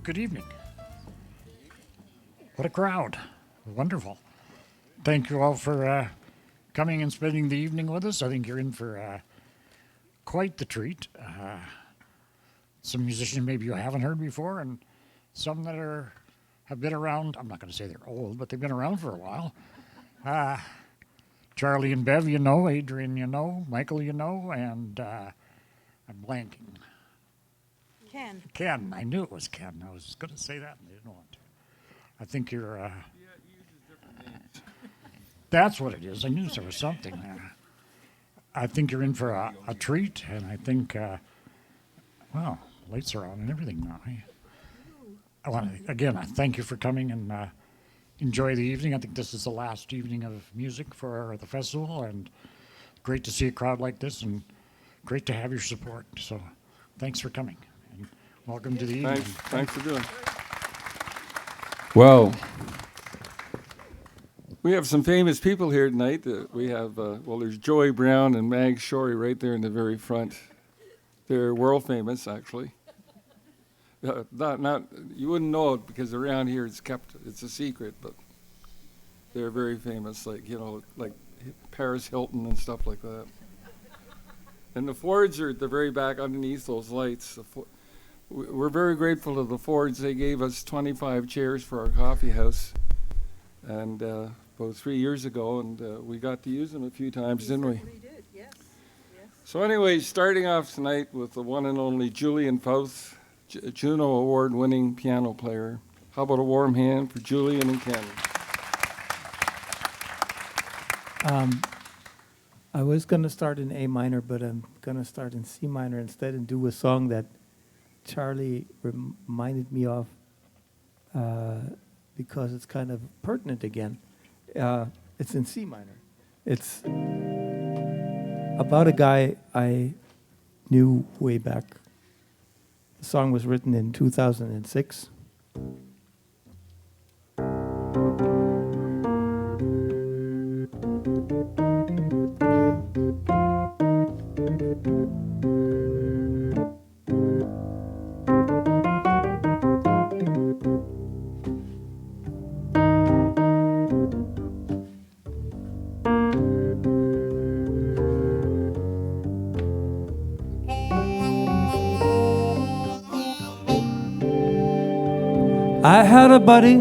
Good evening. What a crowd. Wonderful. Thank you all for coming and spending the evening with us. I think you're in for quite the treat. Some musicians maybe you haven't heard before, and some that have been around. I'm not going to say they're old, but they've been around for a while. Charlie and Bev, you know. Adrian, you know. Michael, you know. And I'm blanking. Ken. I knew it was Ken. I was going to say that, and I didn't want to. I think you're... Yeah, he uses different names. That's what it is. I knew there was something there. I think you're in for a treat, and I think, well, lights are on and everything now. I want to, again, I thank you for coming and enjoy the evening. I think this is the last evening of music for the festival, and great to see a crowd like this, and great to have your support. So thanks for coming, and welcome to the evening. Thanks for doing it. Well, we have some famous people here tonight. We have, there's Joey Brown and Mag Shorey right there in the very front. They're world famous, actually. Not you wouldn't know it because around here it's a secret, but they're very famous, like Paris Hilton and stuff like that. And the Fords are at the very back underneath those lights. We're very grateful to the Fords. They gave us 25 chairs for our coffee house, and about 3 years ago, and we got to use them a few times, didn't we? We did, yes. So anyway, starting off tonight with the one and only Julian Fouth, JUNO award-winning piano player. How about a warm hand for Julian and Ken? I was going to start in A minor, but I'm going to start in C minor instead and do a song that Charlie reminded me of because it's kind of pertinent again. It's in C minor. It's about a guy I knew way back. The song was written in 2006. I had a buddy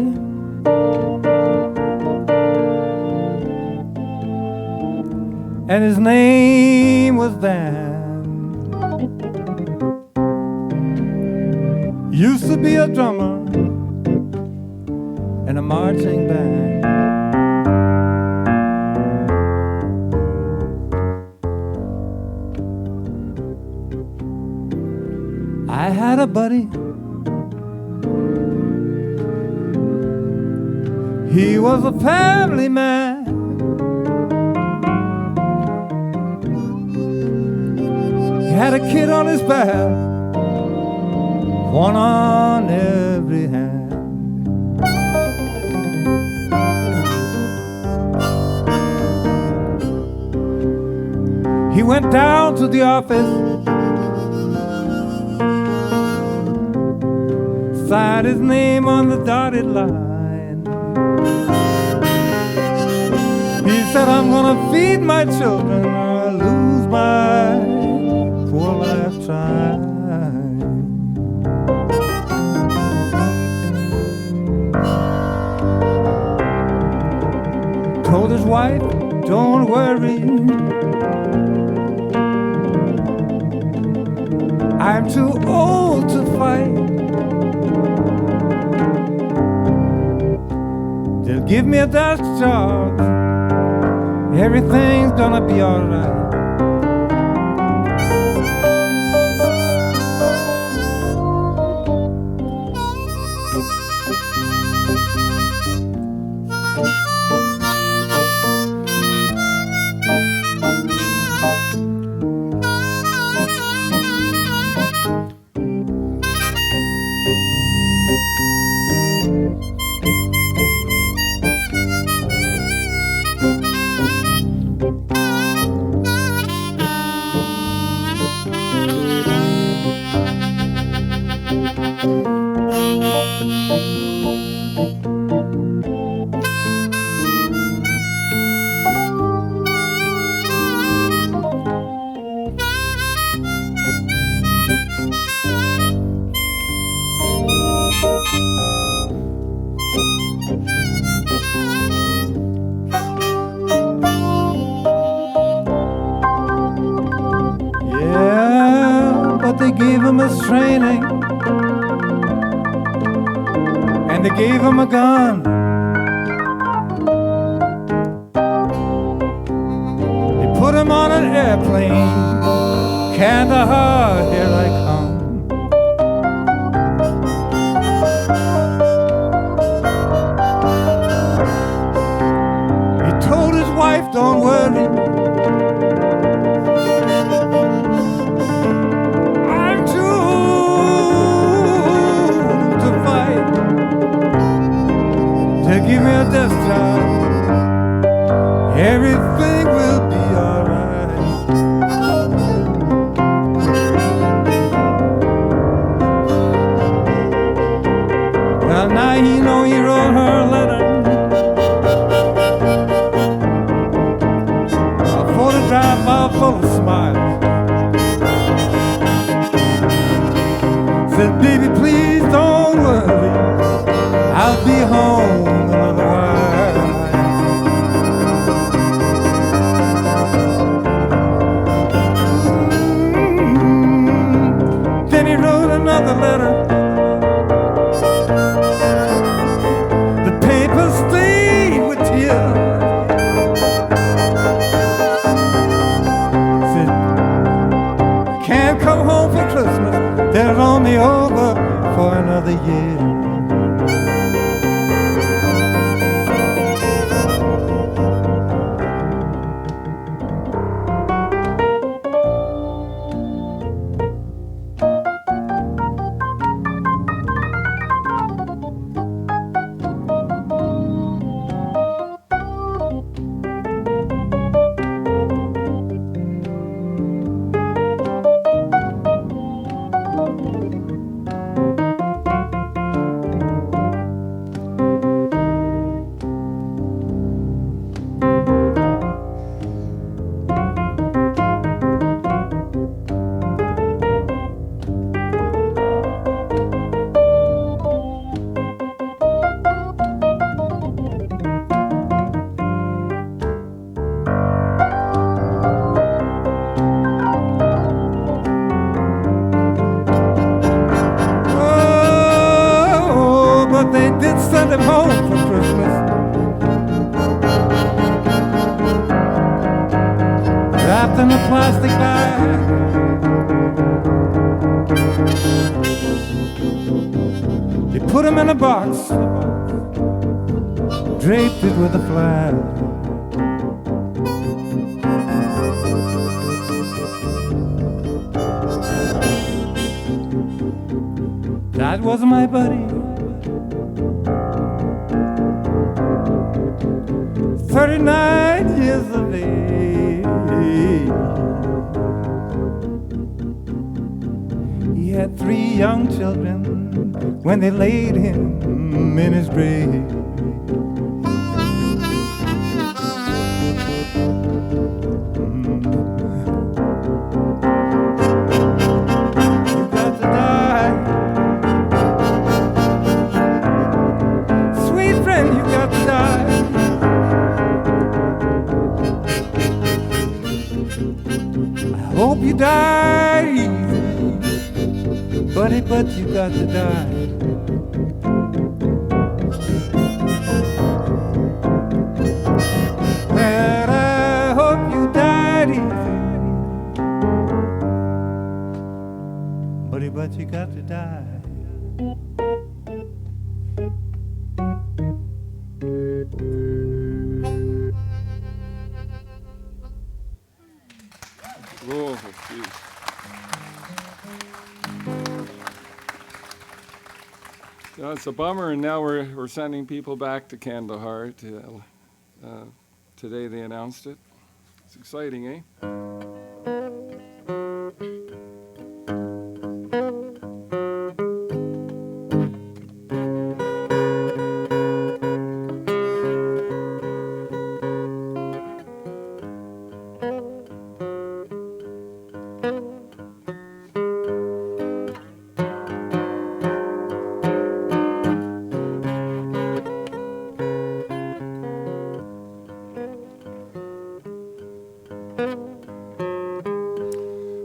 and his name was Dan. Used to be a drummer in a marching band. I had a buddy. He was a family man. He had a kid on his back, one on every hand. He went down to the office, signed his name on the dotted line. He said, I'm gonna feed my children or I'll lose my poor lifetime. Told his wife, don't worry, I'm too old to fight. They'll give me a desk job, everything's gonna be alright. they gave him his training, and they gave him a gun. They put him on an airplane, Kandahar, here I come. He told his wife, don't worry, I'm due to fight, to give me a death job, everything will be alright. Well, now you know he wrote her a letter, a photograph all full of smiles. Said, baby, please don't worry, I'll be home another while. Then he wrote another letter. The paper stained with tears. Said, can't come home for Christmas, they're only over for another year. Oh, but they did send him home for Christmas, wrapped in a plastic bag. They put him in a box, draped it with a flag. That was my buddy, 39 years of age. He had 3 young children when they laid him in his grave. You got to die, sweet friend, you got to die. I hope you die easy, buddy, but you got to die. Well, I hope you died easy, buddy, but you got to die. Oh, geez. Yeah, it's a bummer, and now we're sending people back to Kandahar. Today they announced it. It's exciting, eh?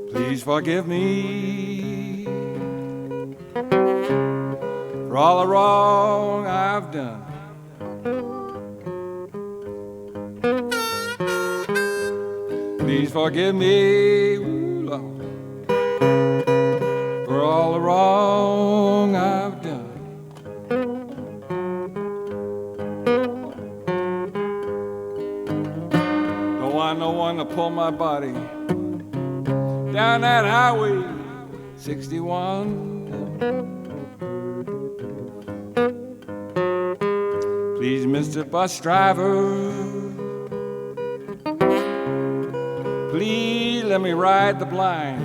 Please forgive me all the wrong I've done. Please forgive me, ooh, Lord, for all the wrong I've done. Don't want no one to pull my body down that highway 61. Please, Mr. Bus Driver, please let me ride the blind.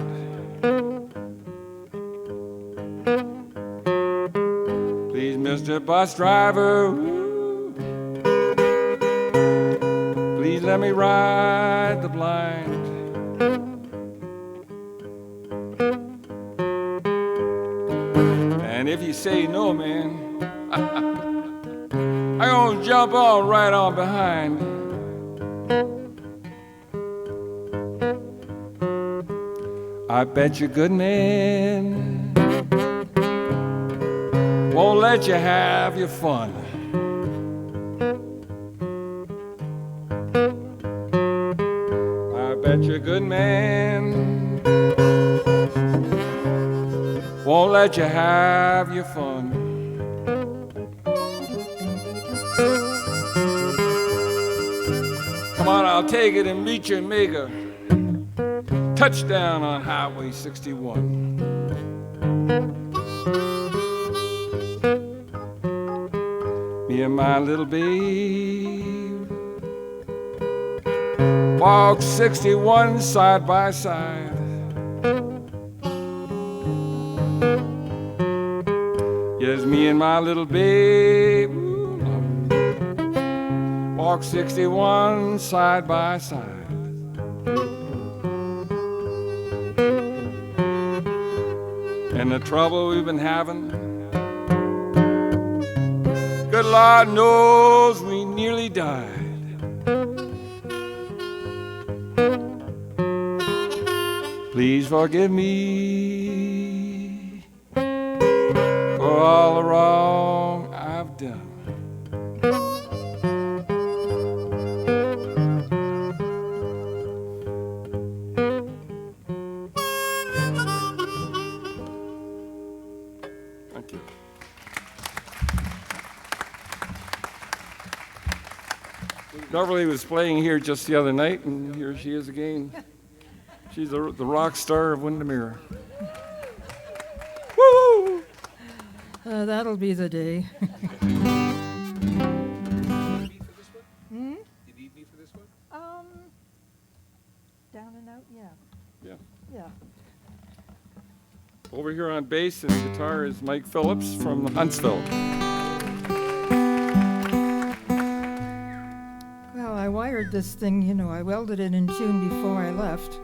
Please, Mr. Bus Driver, ooh, please let me ride the blind. And if you say no, man, I'm gonna jump on right on behind. I bet you good men won't let you have your fun. I bet you good man won't let you have your fun. Come on, I'll take it and meet you and make a touchdown on Highway 61. Me and my little babe walk 61 side by side. Yes, me and my little babe walk 61 side by side. And the trouble we've been having, good Lord knows we nearly died. Please forgive me for all the wrong I've done. Thank you. Beverly was playing here just the other night, and here she is again. She's the rock star of Windermere. Woo! That'll be the day. Down and out, yeah. Yeah. Yeah. Over here on bass and guitar is Mike Phillips from Huntsville. Well, I wired this thing, you know, I welded it in tune before I left.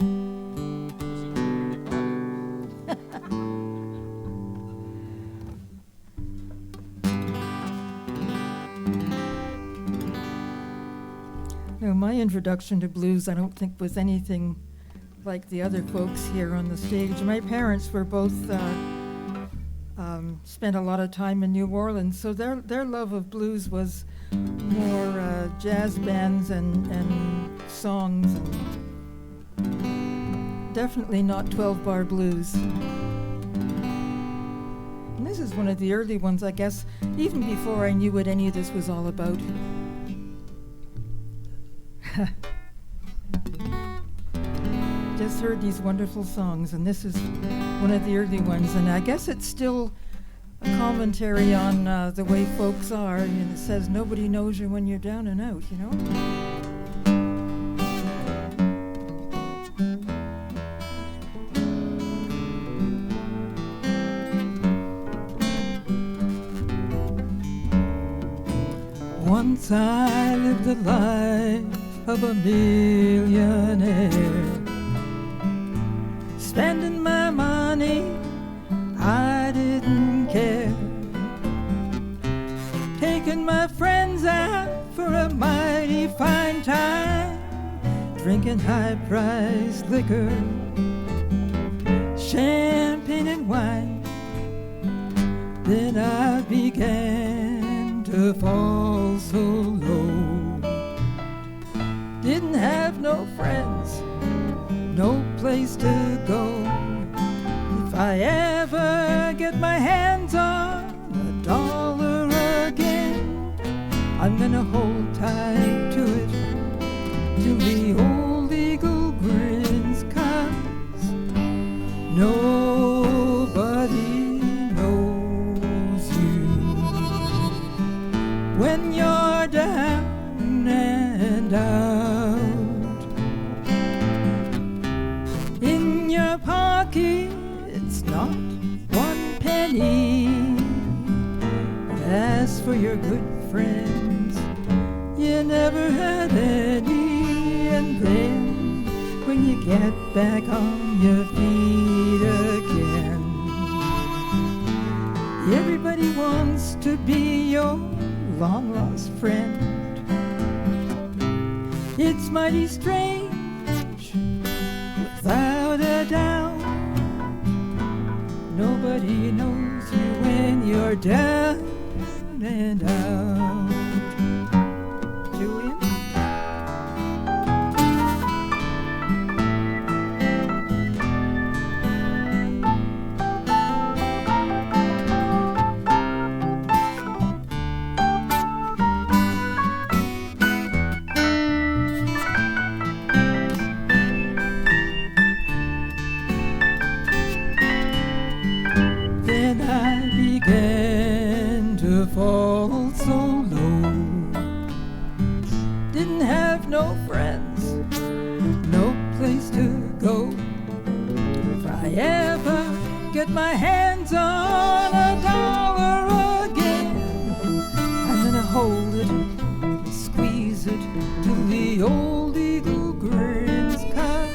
No, my introduction to blues I don't think was anything like the other folks here on the stage. My parents were both spent a lot of time in New Orleans, so their love of blues was more jazz bands and songs, and definitely not 12-bar blues. And this is one of the early ones, I guess, even before I knew what any of this was all about. Just heard these wonderful songs, and this is one of the early ones, and I guess it's still a commentary on the way folks are, and it says nobody knows you when you're down and out, you know? Once I lived the life of a millionaire, spending my money, I didn't care. Taking my friends out for a mighty fine time, drinking high-priced liquor, champagne and wine. Then I began to fall so low. Didn't have no friends, no place to go. If I ever get my hands on $1 again, I'm gonna hold tight to it till the old eagle grins, 'cause nobody knows you when you're down and out. In your pocket's not one penny. As for your good friends, you never had any. And then when you get back on your feet again, everybody wants to be your long-lost friend. It's mighty strange, without a doubt. Nobody knows you when you're down and out. Julian? Then I began to fall so low. Didn't have no friends, no place to go. If I ever get my hands on $1 again, I'm gonna hold it, squeeze it till the old eagle grins, 'cause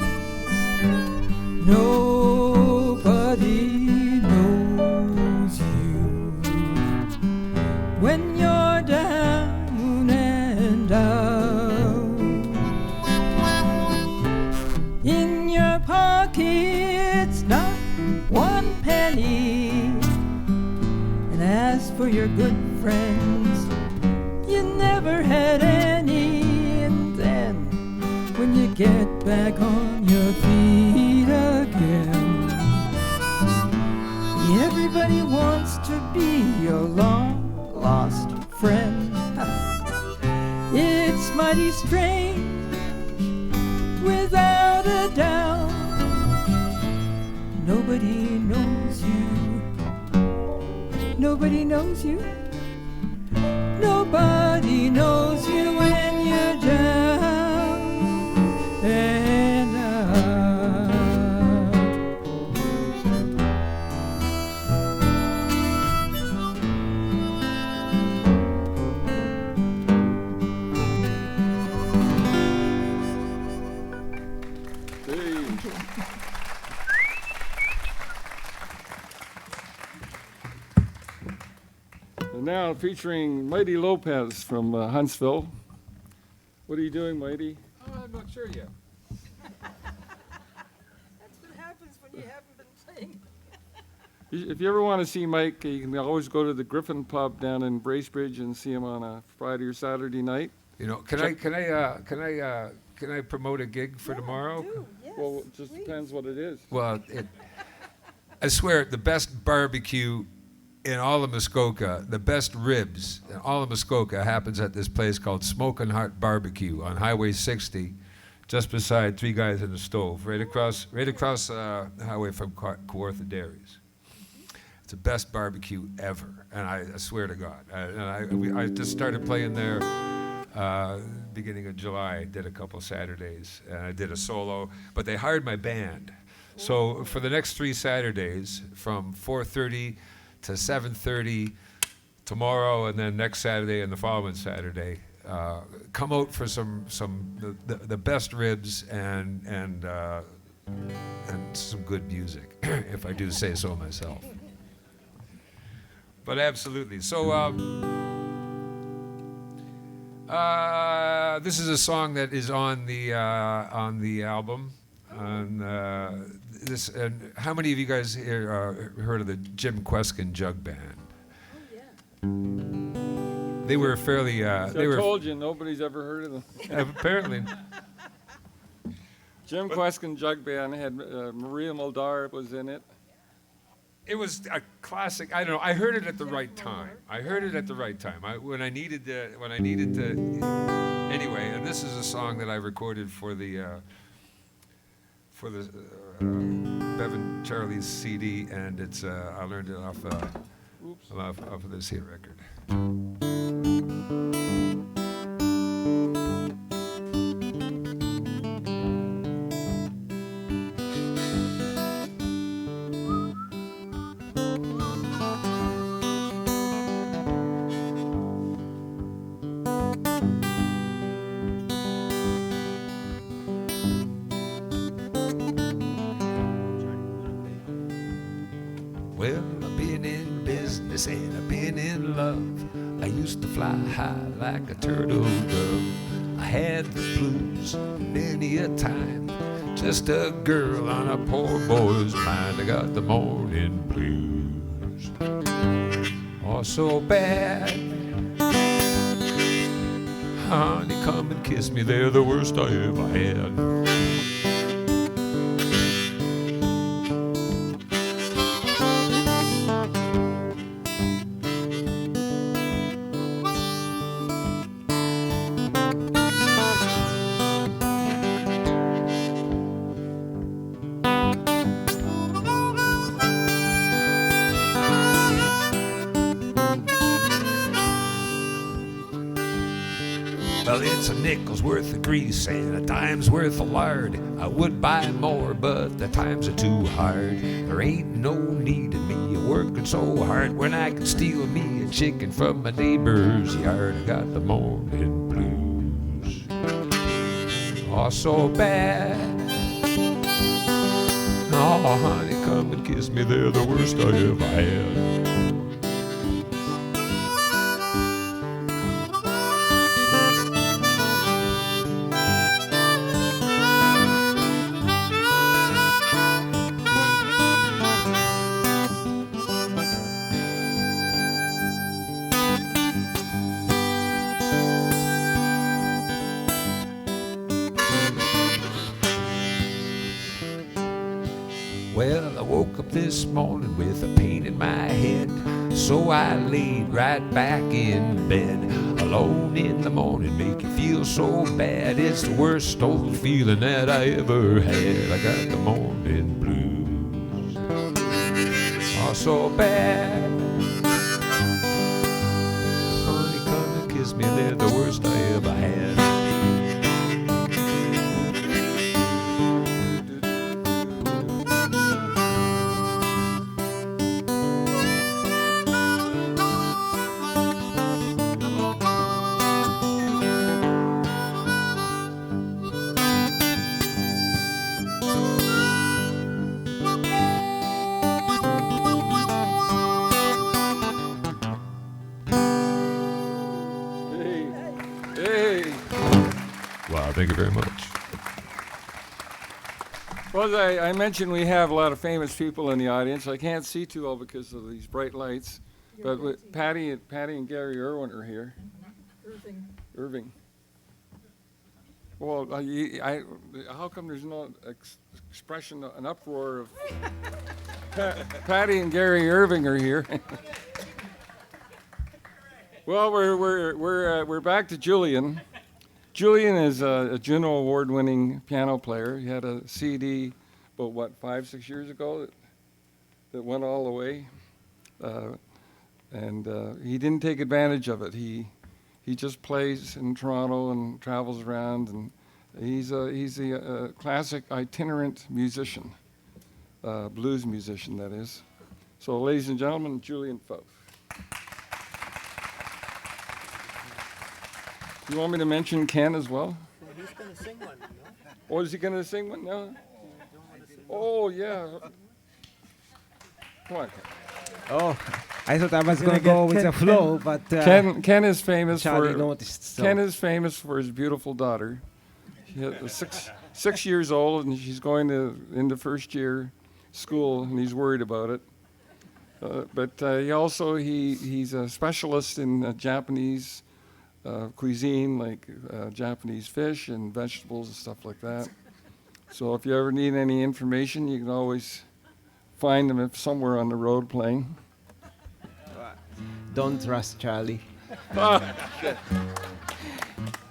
nobody knows you when you're down and out. In your pocket's not one penny. And as for your good friends, you never had any. And then when you get back on your feet again, everybody wants to be your long-lost friend. It's mighty strange, without a doubt. Nobody knows you. Nobody knows you. Nobody knows you when you're down and out. Hey. And now featuring Mighty Lopez from Huntsville. What are you doing, Mighty? Oh, I'm not sure yet. That's what happens when you haven't been playing. If you ever want to see Mike, you can always go to the Griffin Pub down in Bracebridge and see him on a Friday or Saturday night. You know, can I promote a gig for tomorrow? Well, it just depends what it is. Well, I swear, the best barbecue in all of Muskoka, the best ribs in all of Muskoka happens at this place called Smokin' Heart Barbecue on Highway 60, just beside Three Guys in the Stove, right across the highway from Kawartha Dairies. It's the best barbecue ever, and I swear to God. I just started playing there beginning of July. Did a couple Saturdays, and I did a solo, but they hired my band. So for the next 3 Saturdays, from 4:30 to 7:30 tomorrow, and then next Saturday and the following Saturday, come out for the best ribs and some good music, if I do say so myself. But absolutely. So this is a song that is on the album. And how many of you guys here heard of the Jim Kweskin Jug Band? They were fairly. So They I were told you, nobody's ever heard of them. apparently. Jim Kweskin Jug Band had Maria Muldar was in it. It was a classic. I don't know. I heard it at the right time. When I needed to. Anyway, and this is a song that I recorded for the Bev and Charlie's CD, and it's I learned it off of this here record. Well, I've been in business and I've been in love. I used to fly high like a turtle dove. I had the blues many a time. Just a girl on a poor boy's mind. I got the morning blues. Oh, so bad. Honey, come and kiss me. They're the worst I ever had. Well, it's a nickel's worth of grease and a dime's worth of lard. I would buy more, but the times are too hard. There ain't no need in me working so hard when I can steal me a chicken from my neighbor's yard. I got the morning blues. Oh, so bad. Oh, honey, come and kiss me. They're the worst I ever had. Well, I woke up this morning with a pain in my head, so I laid right back in bed. Alone in the morning make you feel so bad. It's the worst old feeling that I ever had. I got the morning blues. Oh, so bad. Honey, come and kiss me. They're the worst I ever had. Wow, thank you very much. Well, as I mentioned, we have a lot of famous people in the audience. I can't see too well because of these bright lights, but Patty and Gary Irwin are here. Irving. Well, how come there's no expression, an uproar of Patty and Gary Irving are here? Well, we're back to Julian. Julian is a JUNO award-winning piano player. He had a CD about, 5-6 years ago that went all the way. And he didn't take advantage of it. He just plays in Toronto and travels around, and he's a classic itinerant musician, blues musician, that is. So, ladies and gentlemen, Julian Foth. You want me to mention Ken as well? He's going to sing one, no? Oh, is he going to sing one now? Oh, yeah. Come on, Ken. Oh, I thought I was going to go with the flow, but Ken is famous Charlie for noticed. So. Ken is famous for his beautiful daughter. She is 6 years old, and she's going into first year school, and he's worried about it. But he's a specialist in Japanese cuisine, like Japanese fish and vegetables and stuff like that. So if you ever need any information, you can always find him somewhere on the road playing. Don't trust Charlie.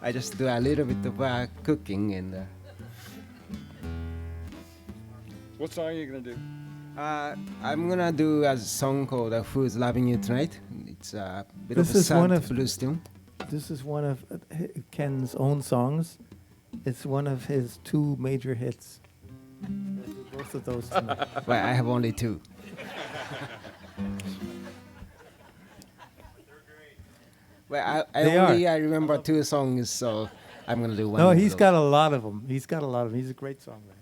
I just do a little bit of cooking and. What song are you gonna do? I'm gonna do a song called "Who's Loving You Tonight." It's a bit This of a is one sad of- blues tune. This is one of Ken's own songs. It's one of his 2 major hits. Both of those tonight. Well, I have only 2. Well, I remember 2 songs, so I'm gonna do one. No, of he's those. got a lot of them. He's a great songwriter.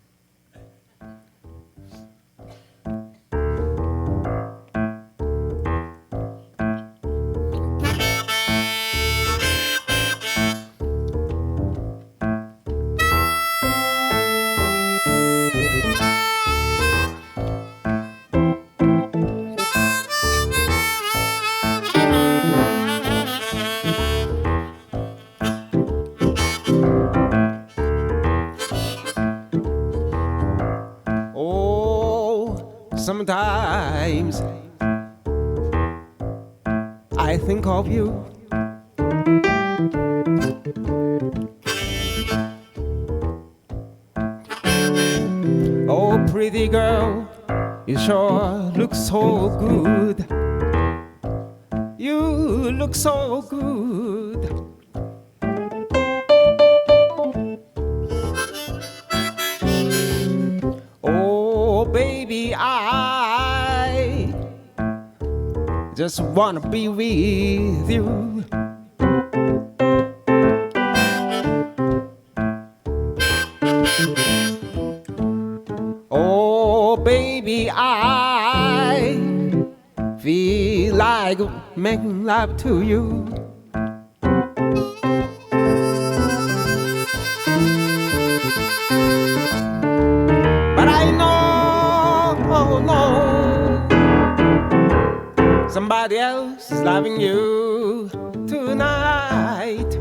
Sometimes I think of you. Oh, pretty girl, you sure look so good. You look so good. Oh, baby, I just wanna be with you. Oh, baby, I feel like making love to you. But I know, somebody else is loving you tonight.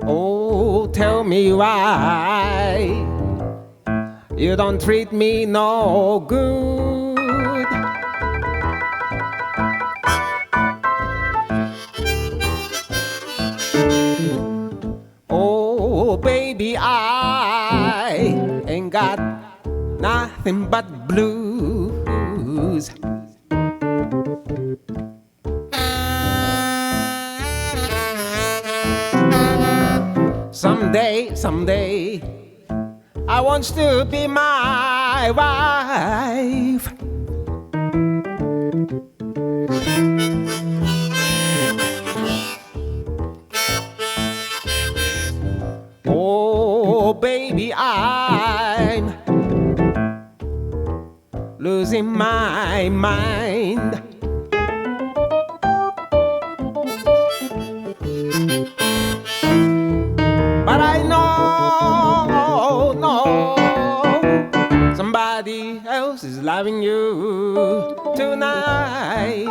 Oh, tell me why you don't treat me no good. Oh, baby, I ain't got nothing but blues. Someday, I want you to be my wife. Oh, baby, I'm losing my mind. But I know, somebody else is loving you tonight.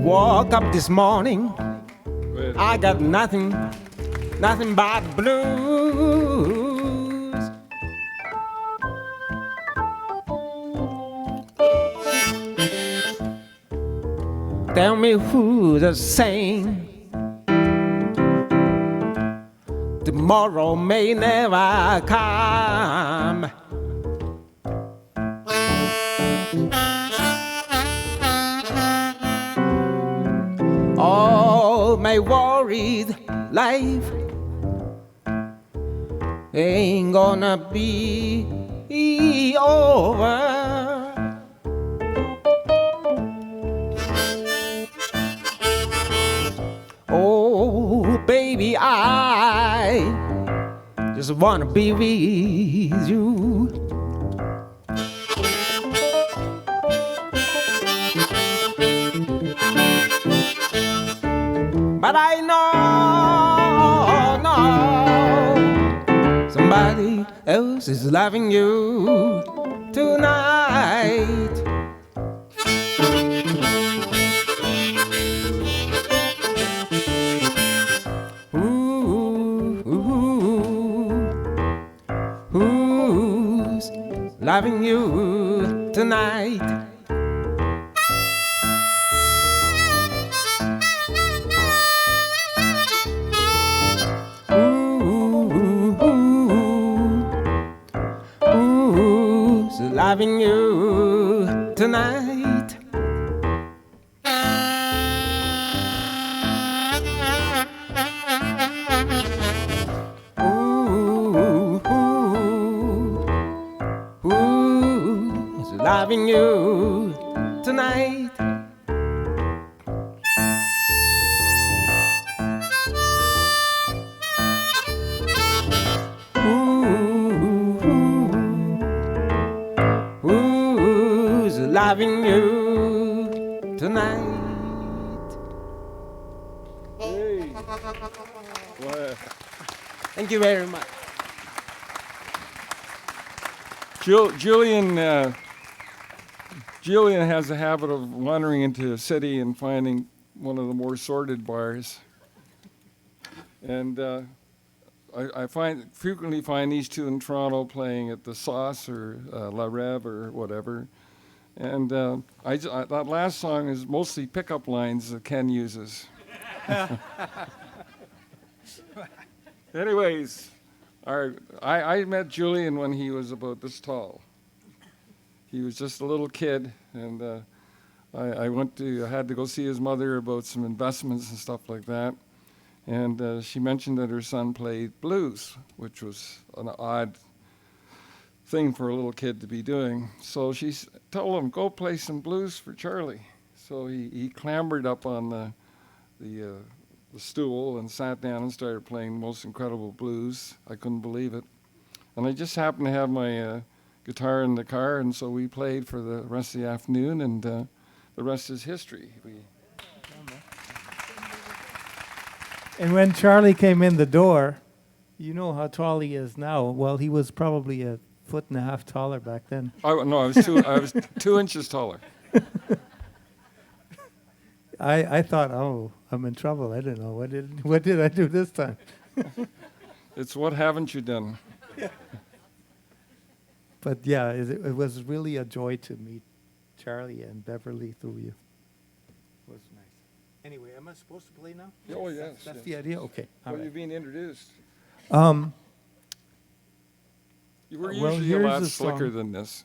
woke up this morning, Wait. I got nothing but blues. Tell me who's the same. Tomorrow may never come. All my worried life ain't gonna be over. Oh, baby, I just wanna be with you. But I know somebody else is loving you tonight. Who's loving you tonight? Who's loving you tonight? Who's loving you tonight? Who's loving you tonight? Hey. Wow. Thank you very much. Julian has a habit of wandering into a city and finding one of the more sordid bars. And I frequently find these two in Toronto playing at the Sauce or La Rev or whatever. And that last song is mostly pickup lines that Ken uses. Anyways, I met Julian when he was about this tall. He was just a little kid, and I had to go see his mother about some investments and stuff like that. And she mentioned that her son played blues, which was an odd thing for a little kid to be doing. So she told him, go play some blues for Charlie. So he clambered up on the stool and sat down and started playing the most incredible blues. I couldn't believe it. And I just happened to have my guitar in the car, and so we played for the rest of the afternoon, and the rest is history. And when Charlie came in the door, you know how tall he is now. Well, he was probably 1.5 foot taller back then. I was 2 inches taller. I thought, oh, I'm in trouble. I didn't know. What did I do this time? It's what haven't you done? But yeah, it was really a joy to meet Charlie and Beverly through you. It was nice. Anyway, am I supposed to play now? Oh, yes. That's the idea? Okay. All Well, you're right. being introduced. Um, You were Well, usually a lot here's a slicker song. than this.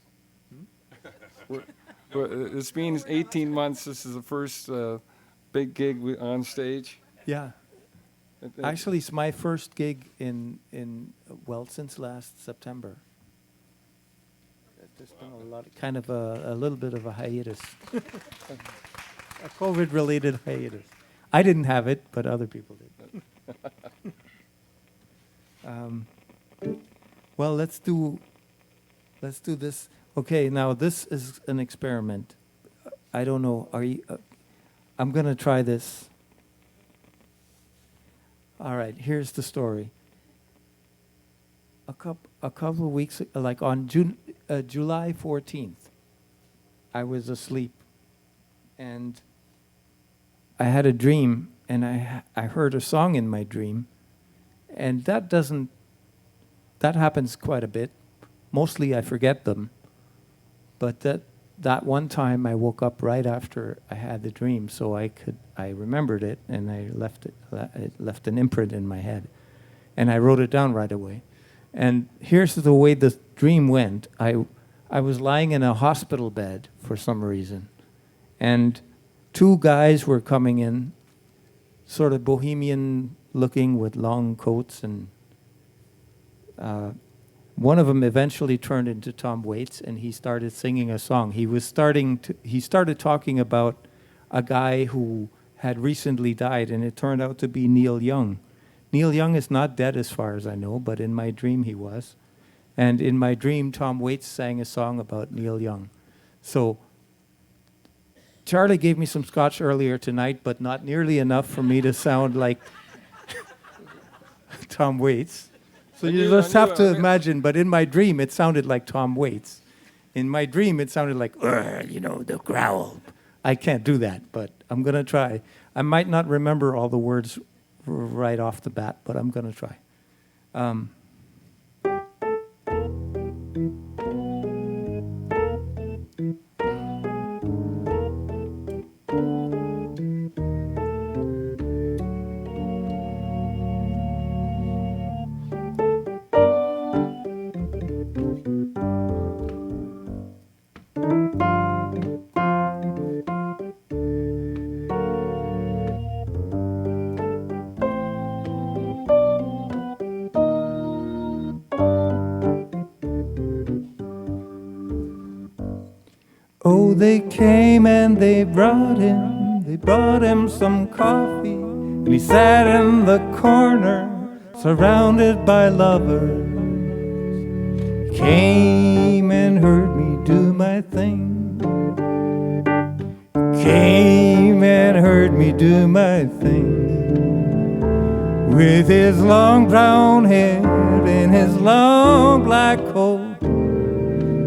It's been 18 months. This is the first big gig on stage. yeah. Actually, it's my first gig since last September. There's been a little bit of a hiatus. A COVID-related hiatus. I didn't have it, but other people did. Well, let's do this. Okay, now this is an experiment. I don't know. I'm gonna try this. All right. Here's the story. A couple of weeks, like on July 14th, I was asleep, and I had a dream, and I heard a song in my dream, and that happens quite a bit. Mostly I forget them, but that one time I woke up right after I had the dream, so I remembered it, and it left an imprint in my head, and I wrote it down right away. And here's the way the dream went. I was lying in a hospital bed for some reason, and two guys were coming in, sort of bohemian looking with long coats, and one of them eventually turned into Tom Waits, and he started singing a song. He started talking about a guy who had recently died, and it turned out to be Neil Young. Neil Young is not dead as far as I know, but in my dream he was. And in my dream, Tom Waits sang a song about Neil Young. So Charlie gave me some scotch earlier tonight, but not nearly enough for me to sound like Tom Waits. So you just have to imagine, but in my dream, it sounded like Tom Waits. In my dream, it sounded like, the growl. I can't do that, but I'm going to try. I might not remember all the words right off the bat, but I'm going to try. Oh, they came and they brought him some coffee, and he sat in the corner, surrounded by lovers. He came and heard me do my thing, came and heard me do my thing, with his long brown hair and his long black coat.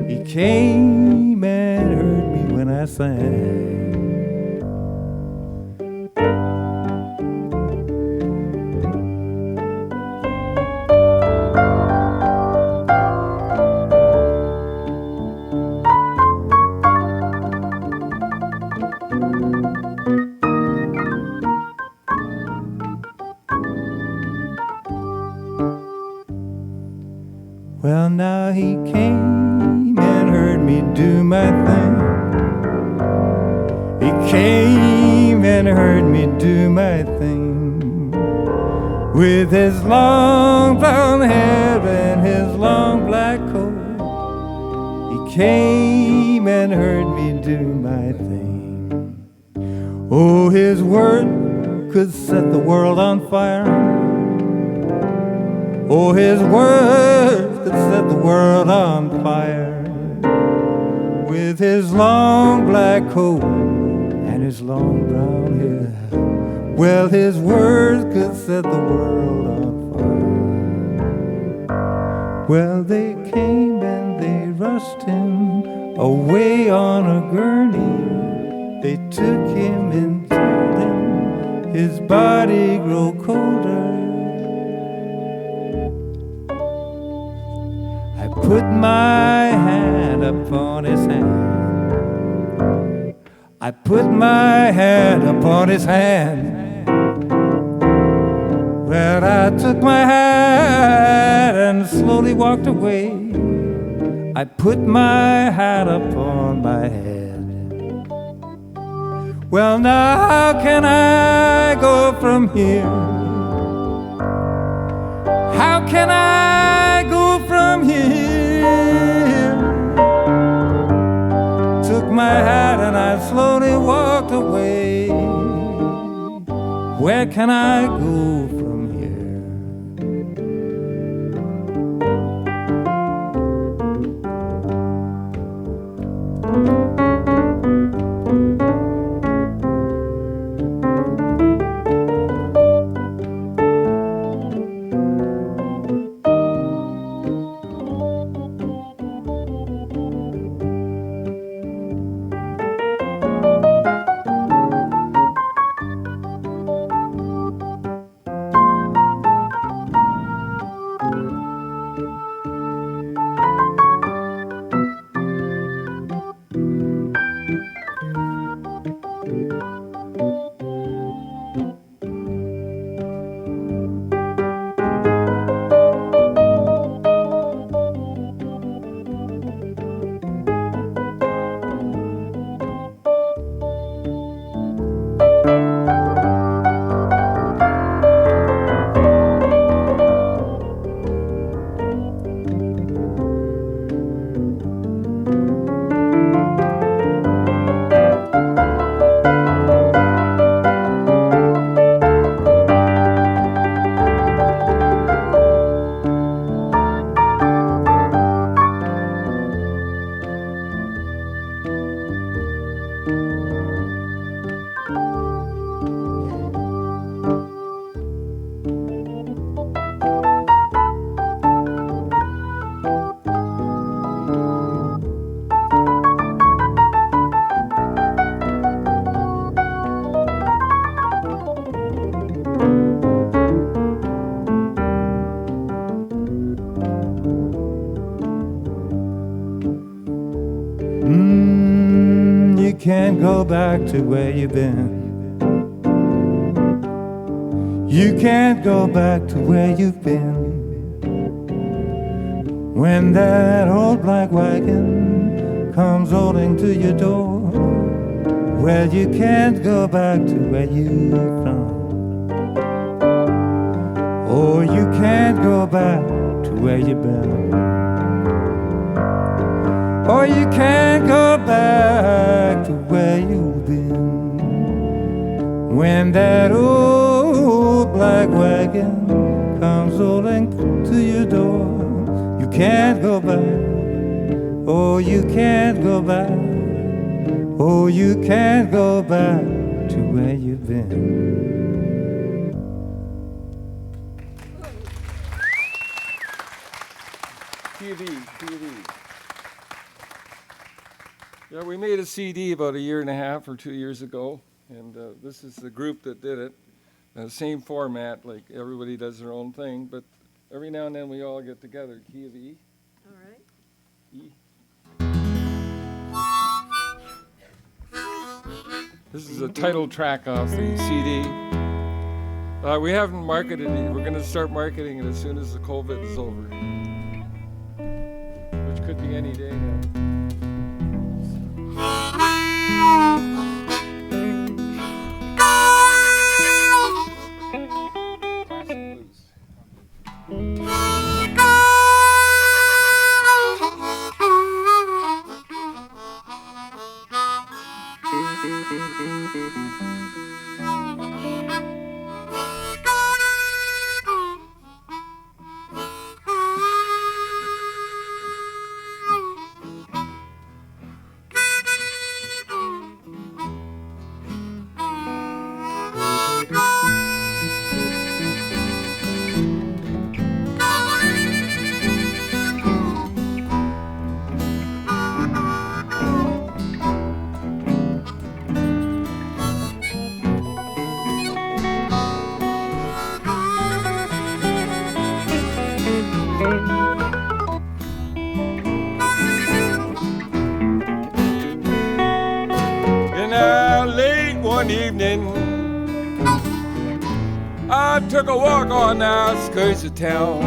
He came and heard me when I sang. Well, now he came and heard me do my thing. He came and heard me do my thing, with his long brown hair and his long black coat. He came and heard me do my thing. Oh, his word could set the world on fire. Oh, his words could set the world on fire, with his long black coat and his long brown hair. Well, his words could set the world on fire. Well, they came and they rushed him away on a gurney. They took him and told him his body grow colder. I put my hand upon his hand. I put my hand upon his hand. Well, I took my hand and slowly walked away. I put my hat upon my head. Well, now how can I go from here? How can I go from here? Took my hat and I slowly walked away. Where can I go from here? You can't go back to where you've been. You can't go back to where you've been. When that old black wagon comes rolling to your door, well, you can't go back to where you're from. Oh, you can't go back to where you've been. Oh, you can't go back to where you've been. When that old black wagon comes rolling to your door, you can't go back. Oh, you can't go back. Oh, you can't go back to where you've been. TV. Yeah, we made a CD about a year and a half or 2 years ago, and this is the group that did it. Same format, like everybody does their own thing, but every now and then we all get together. Key of E. All right. E. This is a title track off the CD. We haven't marketed it. We're going to start marketing it as soon as the COVID is over, which could be any day now. Classic blues. One evening, I took a walk on the outskirts of town.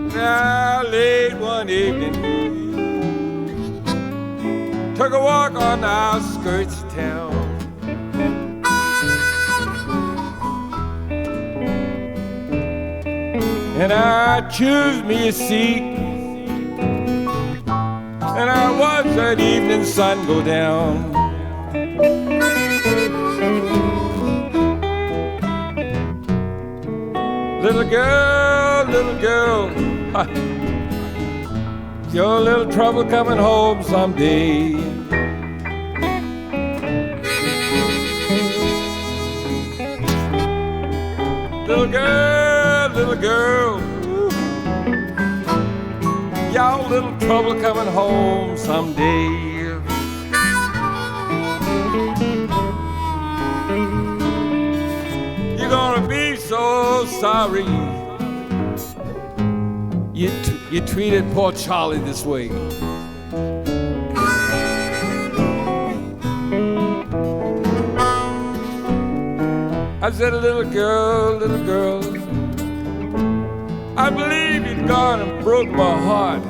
Now, late one evening, took a walk on the outskirts of town. And I choose me a seat, and I watched that evening sun go down. Little girl, your little trouble coming home someday. Little girl, y'all little trouble coming home someday. You're gonna be so sorry you treated poor Charlie this way. I said, little girl, I believe you'd gone and broke my heart.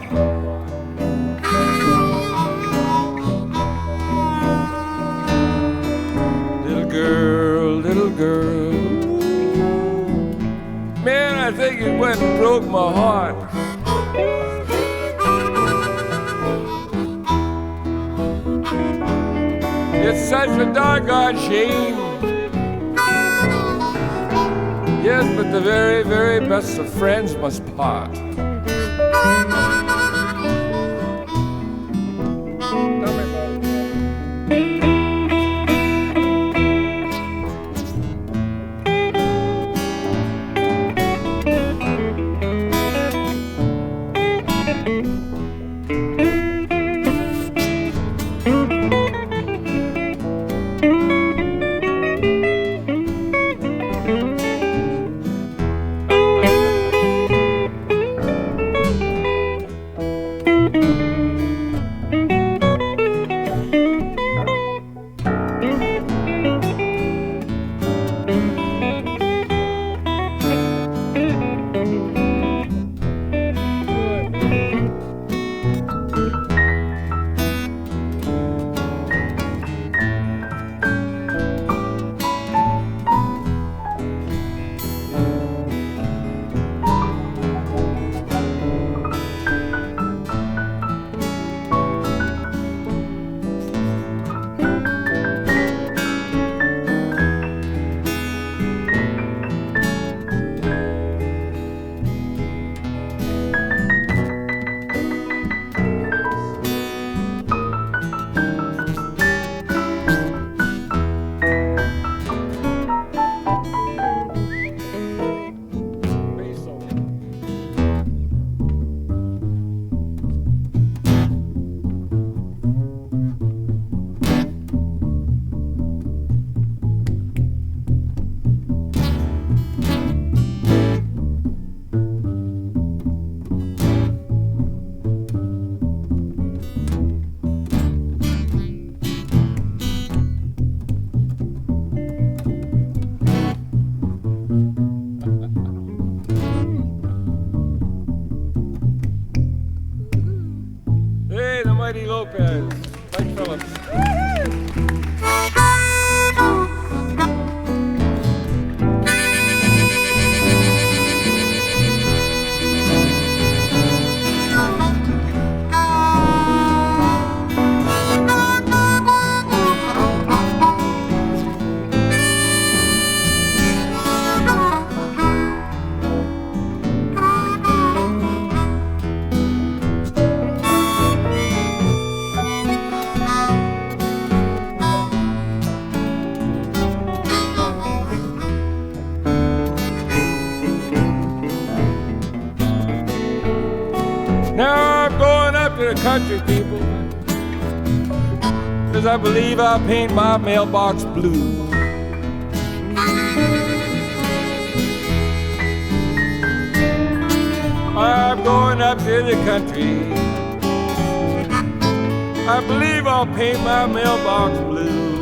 Little girl, man, I think it went and broke my heart. It's such a doggone shame. Yes, but the very, very best of friends must part. Whitey Lopez, bedfellows. Now I'm going up to the country, people, 'cause I believe I'll paint my mailbox blue. I'm going up to the country. I believe I'll paint my mailbox blue.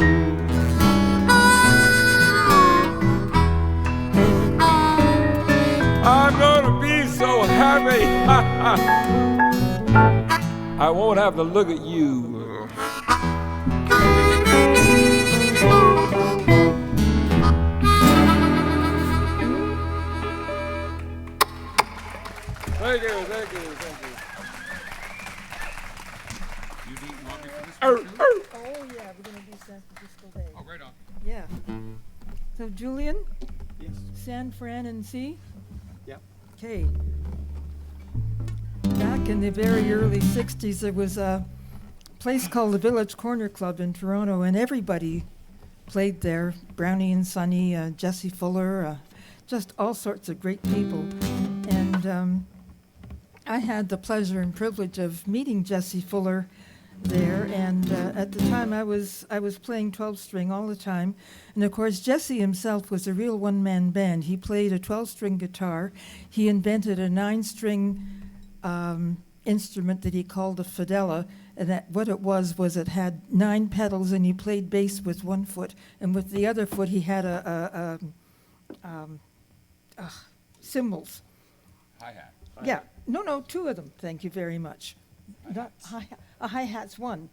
I'm gonna be so happy. I won't have to look at you. Thank you, thank you, thank you. You need want me for this? Oh yeah, we're gonna do San Francisco Bay. Oh, right on. Yeah. So Julian? Yes. San Fran and C? Yep. Okay. Back in the very early 60s, there was a place called the Village Corner Club in Toronto, and everybody played there. Brownie and Sonny, Jesse Fuller, just all sorts of great people. And I had the pleasure and privilege of meeting Jesse Fuller there, and at the time I was playing 12-string all the time, and of course Jesse himself was a real one-man band. He played a 12-string guitar. He invented a 9-string instrument that he called a fidela, and that what it was it had 9 pedals, and he played bass with one foot, and with the other foot he had cymbals. Hi-hat. Yeah, no, 2 of them. Thank you very much. Not a hi-hat's one.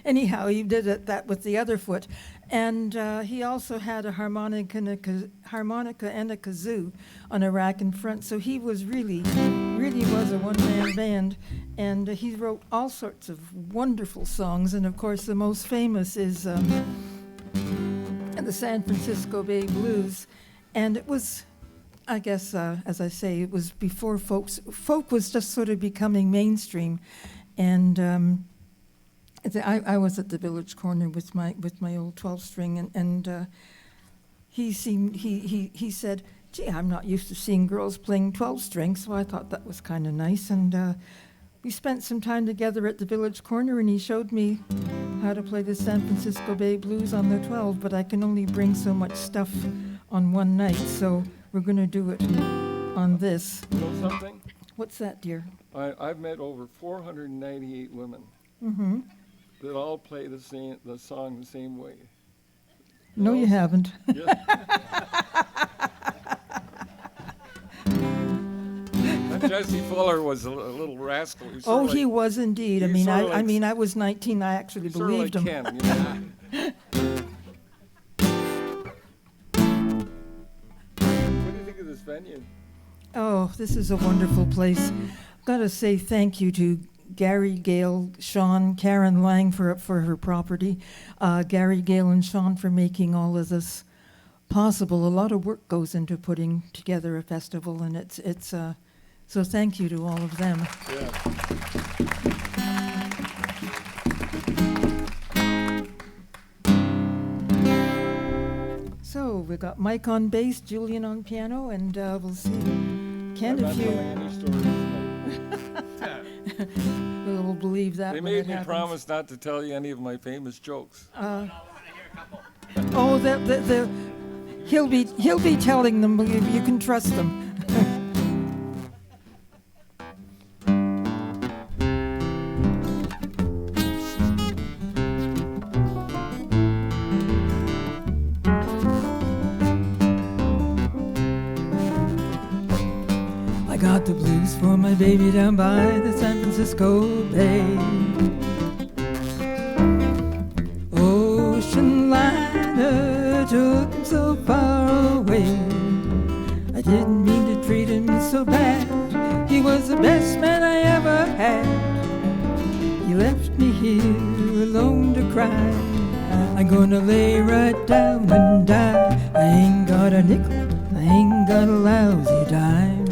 Anyhow, he did that with the other foot, and he also had a harmonica and a kazoo on a rack in front. So he was really was a one-man band, and he wrote all sorts of wonderful songs. And of course, the most famous is the San Francisco Bay Blues, and it was, I guess, as I say, it was before folk was just sort of becoming mainstream, and I was at the Village Corner with my old 12-string, and he said, "Gee, I'm not used to seeing girls playing 12-string," so I thought that was kind of nice, and we spent some time together at the Village Corner, and he showed me how to play the San Francisco Bay Blues on the 12, but I can only bring so much stuff on one night, so we're going to do it on this. You know something? What's that, dear? I've met over 498 women Mm-hmm. that all play the song the same way. No, you haven't. Yeah. And Jesse Fuller was a little rascal. He Oh, he was indeed. I he's mean, sorta I like- mean, I was 19. I actually sort of like believed him. Ken, you know? What do you think of this venue? Oh, this is a wonderful place. Got to say thank you to Gary, Gail, Sean, Karen Lang for her property, Gary, Gail, and Sean for making all of this possible. A lot of work goes into putting together a festival, and it's so thank you to all of them. Yeah. So we got Mike on bass, Julian on piano, and we'll see. Ken, I'm not if you telling any stories tonight. will believe that. They when made it me happens. promise not to tell you any of my famous jokes. Oh, he'll be telling them. You can trust them. I got the blues for for my baby down by the San Francisco Bay. Ocean liner took him so far away. I didn't mean to treat him so bad. He was the best man I ever had. He left me here alone to cry. I'm gonna lay right down and die. I ain't got a nickel, I ain't got a lousy dime.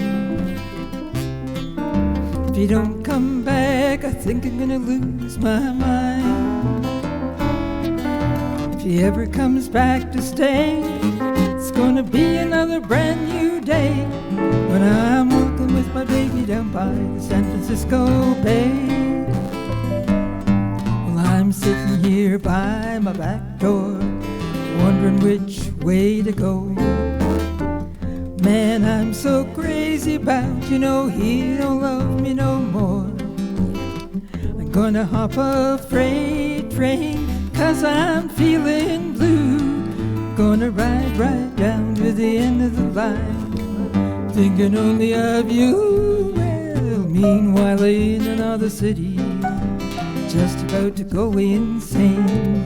If he don't come back, I think I'm gonna lose my mind. If he ever comes back to stay, it's gonna be another brand new day. When I'm walking with my baby down by the San Francisco Bay. I'm sitting here by my back door, wondering which way to go. Man, I'm so crazy about, he don't love me no more. I'm gonna hop a freight train, 'cause I'm feeling blue. Gonna ride right down to the end of the line, thinking only of you. Well, meanwhile in another city, just about to go insane.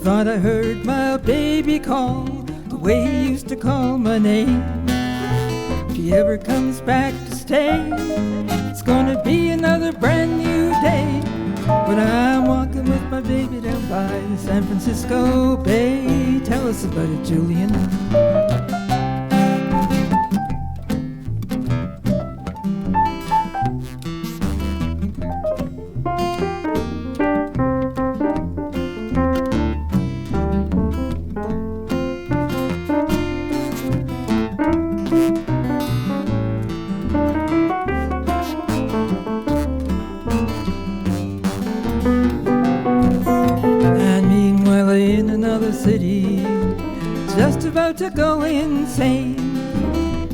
Thought I heard my baby call the way he used to call my name. If he ever comes back to stay, it's gonna be another brand new day. When I'm walking with my baby down by the San Francisco Bay. Tell us about it, Julian. City, just about to go insane.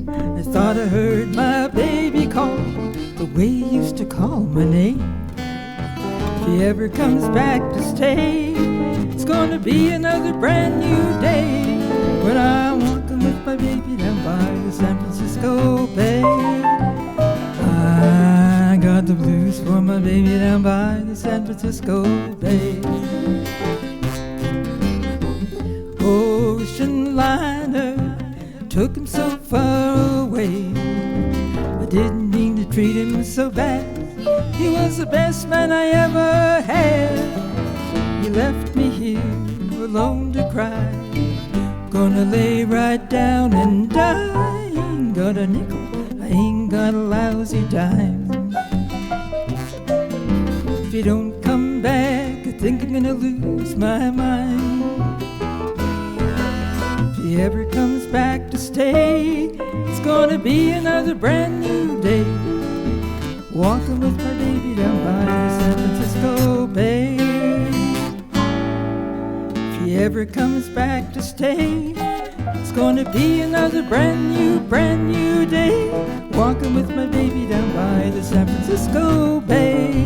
I thought I heard my baby call the way he used to call my name. If he ever comes back to stay, it's gonna be another brand new day. When I'm walking with my baby down by the San Francisco Bay. I got the blues for my baby down by the San Francisco Bay. Ocean liner took him so far away. I didn't mean to treat him so bad. He was the best man I ever had. He left me here alone to cry. Gonna lay right down and die. Ain't got a nickel, I ain't got a lousy dime. If you don't come back, I think I'm gonna lose my mind. If he ever comes back to stay, it's gonna be another brand new day. Walking with my baby down by the San Francisco Bay. If he ever comes back to stay, it's gonna be another brand new day. Walking with my baby down by the San Francisco Bay.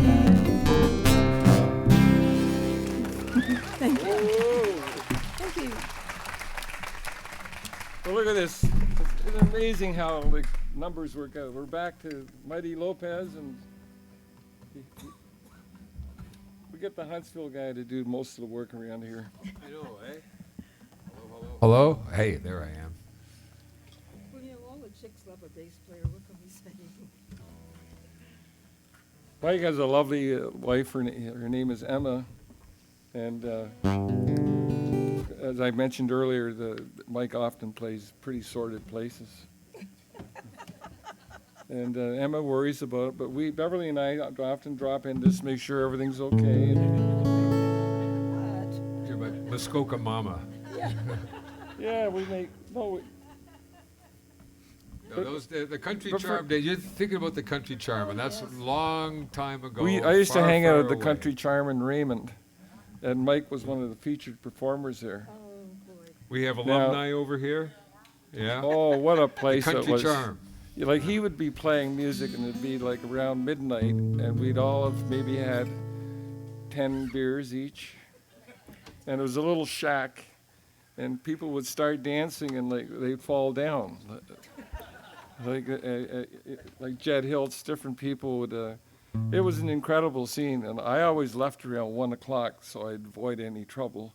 Thank you. Thank you. Well, look at this. It's amazing how the numbers work out. We're back to Mighty Lopez, and we get the Huntsville guy to do most of the work around here. I know, eh? Hello? Hey, there I am. Well, all the chicks love a bass player. What can we say? Mike has a lovely wife. Her name is Emma, and as I mentioned earlier, Mike often plays pretty sordid places. And Emma worries about it, but Beverly and I often drop in just to make sure everything's okay. You're my Muskoka mama. Yeah, we make No, those the country charm days. You're thinking about the country charm, and that's a long time ago. I used to far, hang out far at the away. Country Charm in Raymond, and Mike was one of the featured performers there. We have alumni over here. Yeah. Oh, what a the place it country was! charm. Yeah, like he would be playing music, and it'd be like around midnight, and we'd all have maybe had 10 beers each, and it was a little shack, and people would start dancing, and like they'd fall down. like Jed Hiltz, different people would. It was an incredible scene, and I always left around 1 o'clock so I'd avoid any trouble.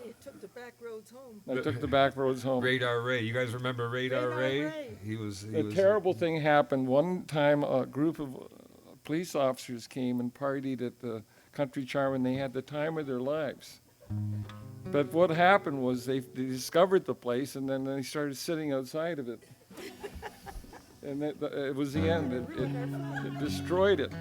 You took the back roads home. I took the back roads home. Radar Ray. You guys remember Radar Ray? Ray. He was. A terrible thing happened. One time, a group of police officers came and partied at the Country Charm, and they had the time of their lives. But what happened was they discovered the place, and then they started sitting outside of it. And it was the end. It destroyed it.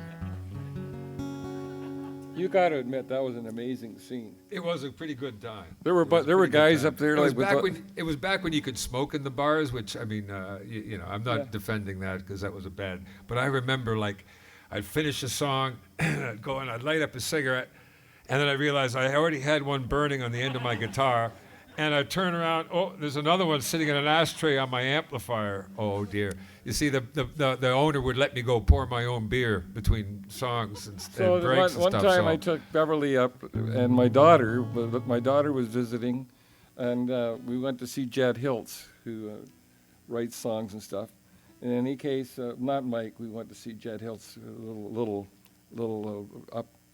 You got to admit that was an amazing scene. It was a pretty good time. There were guys up there It was, like with it was back when you could smoke in the bars, which I mean, you know, I'm not defending that because that was a bad. But I remember like, I'd finish a song, I'd go and I'd light up a cigarette, and then I realized I already had one burning on the end of my guitar, and I'd turn around. Oh, there's another one sitting in an ashtray on my amplifier. Oh dear. You see, the owner would let me go pour my own beer between songs and breaks and one stuff. time I took Beverly up and my daughter, but my daughter was visiting, and we went to see Jed Hiltz, who writes songs and stuff. In any case, not Mike, we went to see Jed Hiltz, a little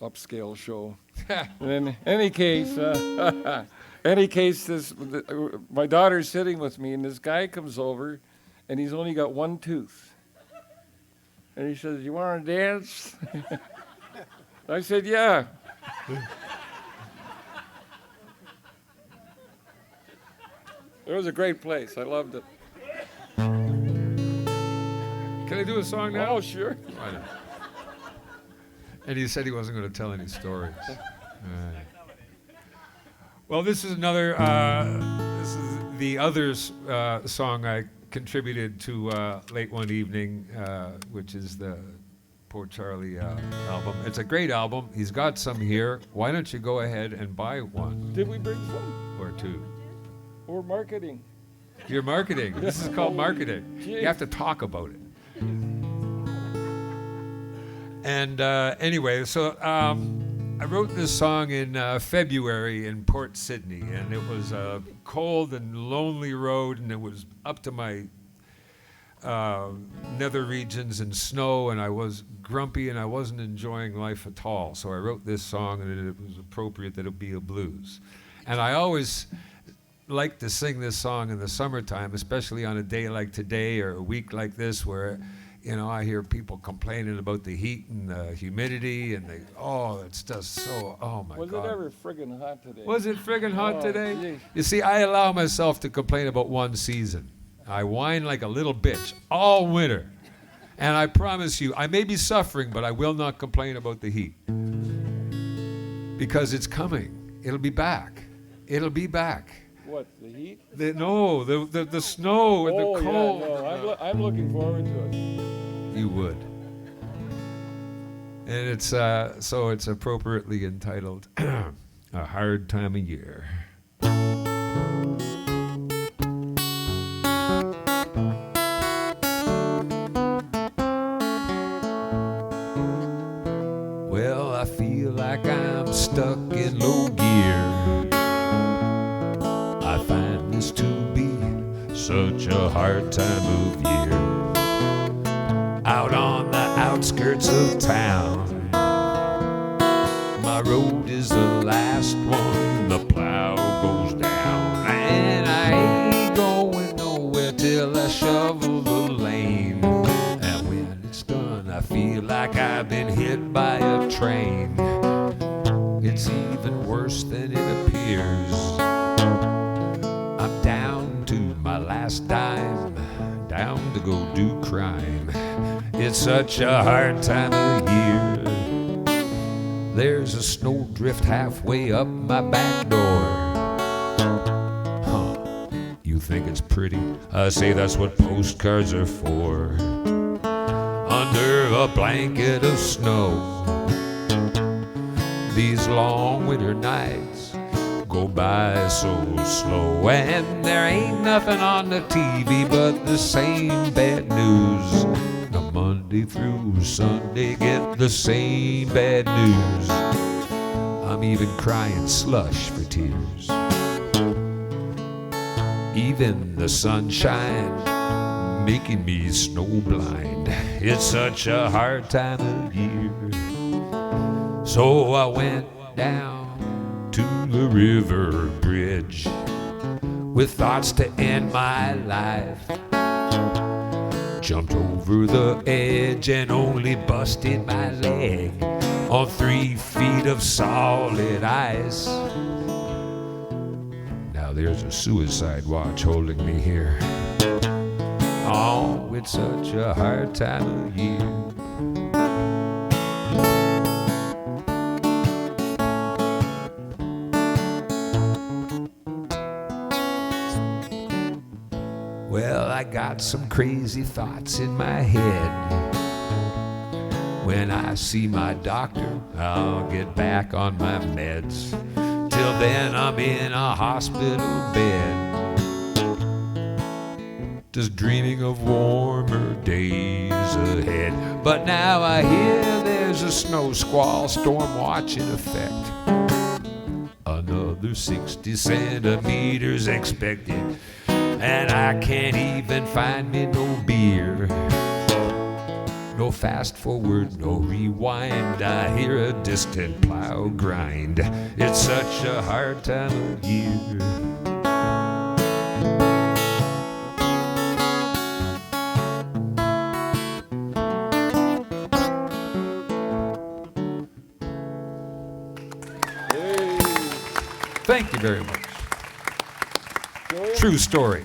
upscale show. And in any case, my daughter's sitting with me, and this guy comes over, and he's only got one tooth. And he says, "You want to dance?" I said, "Yeah." It was a great place. I loved it. Can I do a song now? Oh, sure. Why not? And he said he wasn't going to tell any stories. Right. Well, this is another. This is the other song I contributed to Late One Evening, which is the Po Cholly album. It's a great album. He's got some here. Why don't you go ahead and buy one Did we bring some? or two? Or marketing? You're marketing. This is called marketing. You have to talk about it. And anyway, so I wrote this song in February in Port Sydney, and it was a cold and lonely road, and it was up to my nether regions in snow, and I was grumpy, and I wasn't enjoying life at all. So I wrote this song, and it was appropriate that it be a blues. And I always like to sing this song in the summertime, especially on a day like today or a week like this where, you know, I hear people complaining about the heat and the humidity and it's just so, oh my God. Was it ever friggin' hot today? Was it friggin' hot today? Geez. You see, I allow myself to complain about one season. I whine like a little bitch all winter. And I promise you, I may be suffering, but I will not complain about the heat. Because it's coming. It'll be back. It'll be back. What, the heat? The snow and the cold. Yeah, no, I'm looking forward to it. You would. And it's so it's appropriately entitled A Hard Time of Year. Well, I feel like I'm stuck in low gear. I find this to be such a hard time of year. Out on the outskirts of town, my road is the last one, the plow goes down, and I ain't going nowhere till I shovel the lane. And when it's done, I feel like I've been hit by a train. It's even worse than it appears. I'm down to my last dime, down to go do crime. It's such a hard time of year. There's a snowdrift halfway up my back door. Huh, you think it's pretty? I say that's what postcards are for. Under a blanket of snow, these long winter nights go by so slow, and there ain't nothing on the TV but the same bad news. The Monday through Sunday get the same bad news. I'm even crying slush for tears. Even the sunshine making me snow blind. It's such a hard time of year. So I went down to the river bridge with thoughts to end my life. Jumped over the edge and only busted my leg on 3 feet of solid ice. Now there's a suicide watch holding me here. Oh, it's such a hard time of year. Well, I got some crazy thoughts in my head. When I see my doctor, I'll get back on my meds. Till then, I'm in a hospital bed, just dreaming of warmer days ahead. But now I hear there's a snow squall storm watch in effect. Another 60 centimeters expected, and I can't even find me no beer. No fast forward, no rewind. I hear a distant plow grind. It's such a hard time of year. Thank you very much. True story.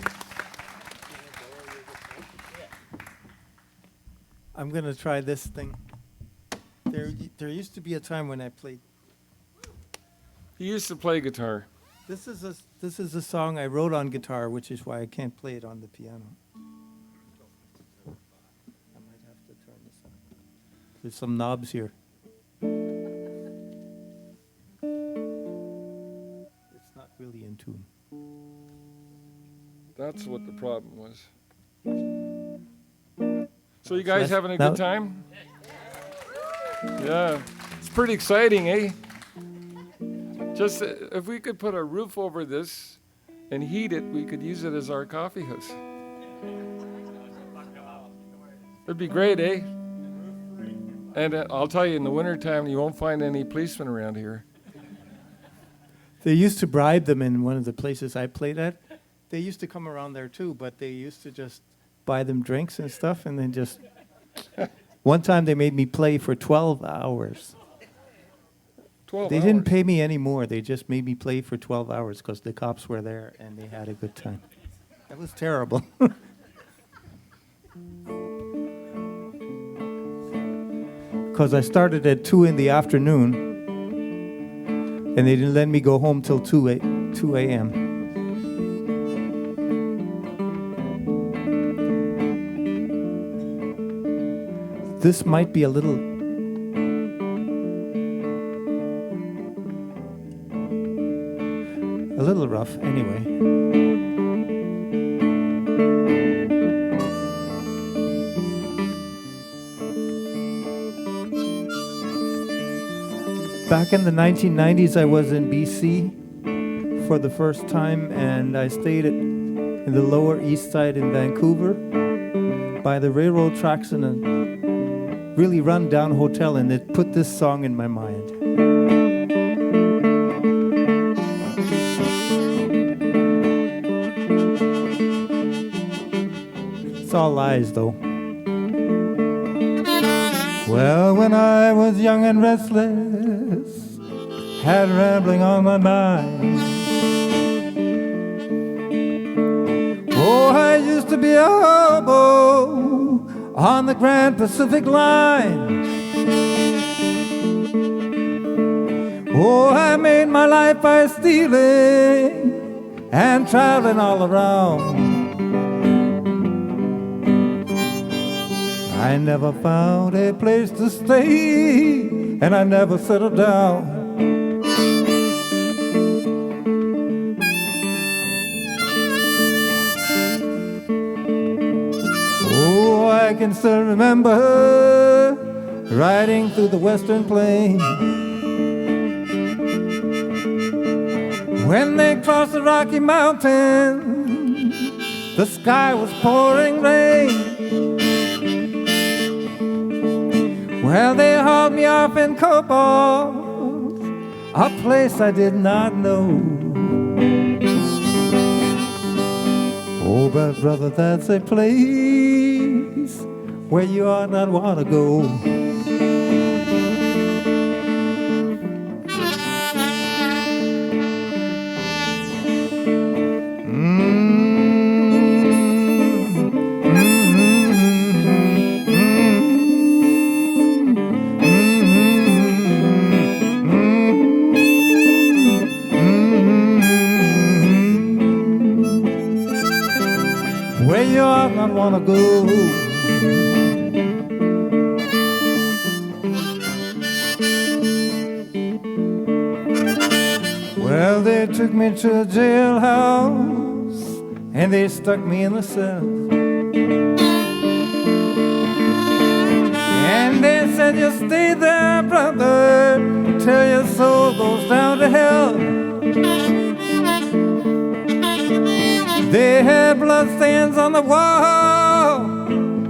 I'm gonna try this thing. There used to be a time when I played. He used to play guitar. This is a song I wrote on guitar, which is why I can't play it on the piano. I might have to turn this on. There's some knobs here. It's not really in tune. That's what the problem was. So you guys having a good time? Yeah. It's pretty exciting, eh? Just if we could put a roof over this and heat it, we could use it as our coffee house. It'd be great, eh? And I'll tell you, in the wintertime, you won't find any policemen around here. They used to bribe them in one of the places I played at. They used to come around there too, but they used to just buy them drinks and stuff, and then just... One time they made me play for 12 hours. 12 They hours. didn't pay me any more. They just made me play for 12 hours because the cops were there and they had a good time. That was terrible. Because I started at 2 in the afternoon and they didn't let me go home till 2 a.m. This might be a little rough anyway. Back in the 1990s, I was in BC for the first time, and I stayed in the Lower East Side in Vancouver by the railroad tracks in a really run-down hotel, and it put this song in my mind. It's all lies, though. Well, when I was young and restless, had rambling on my mind. Oh, I used to be a hobo on the Grand Pacific Line. Oh, I made my life by stealing and traveling all around. I never found a place to stay, and I never settled down. Oh, I can still remember riding through the Western Plains when they crossed the Rocky Mountains The sky was pouring rain. Well, they hauled me off in Cobalt, a place I did not know. Oh, but brother, that's a place where you ought not want to go. Where you ought not want to go. Well, they took me to a jailhouse and they stuck me in the cell. And they said, you stay there, brother, till your soul goes down to hell. They had bloodstains on the wall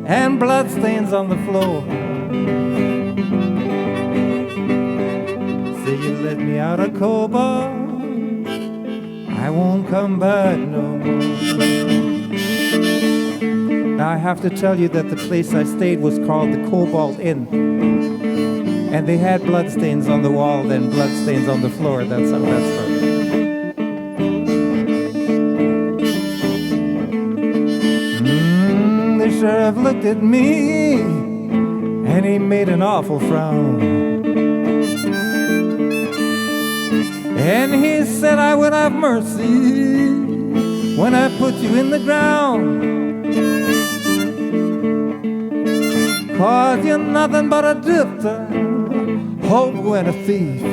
and bloodstains on the floor. Say you let me out of Cuba, I won't come back no more. Now I have to tell you that the place I stayed was called the Cobalt Inn. And they had bloodstains on the wall and bloodstains on the floor. That's how that started. The sheriff looked at me and he made an awful frown. And he said, I would have mercy when I put you in the ground. 'Cause you're nothing but a drifter, hobo and a thief.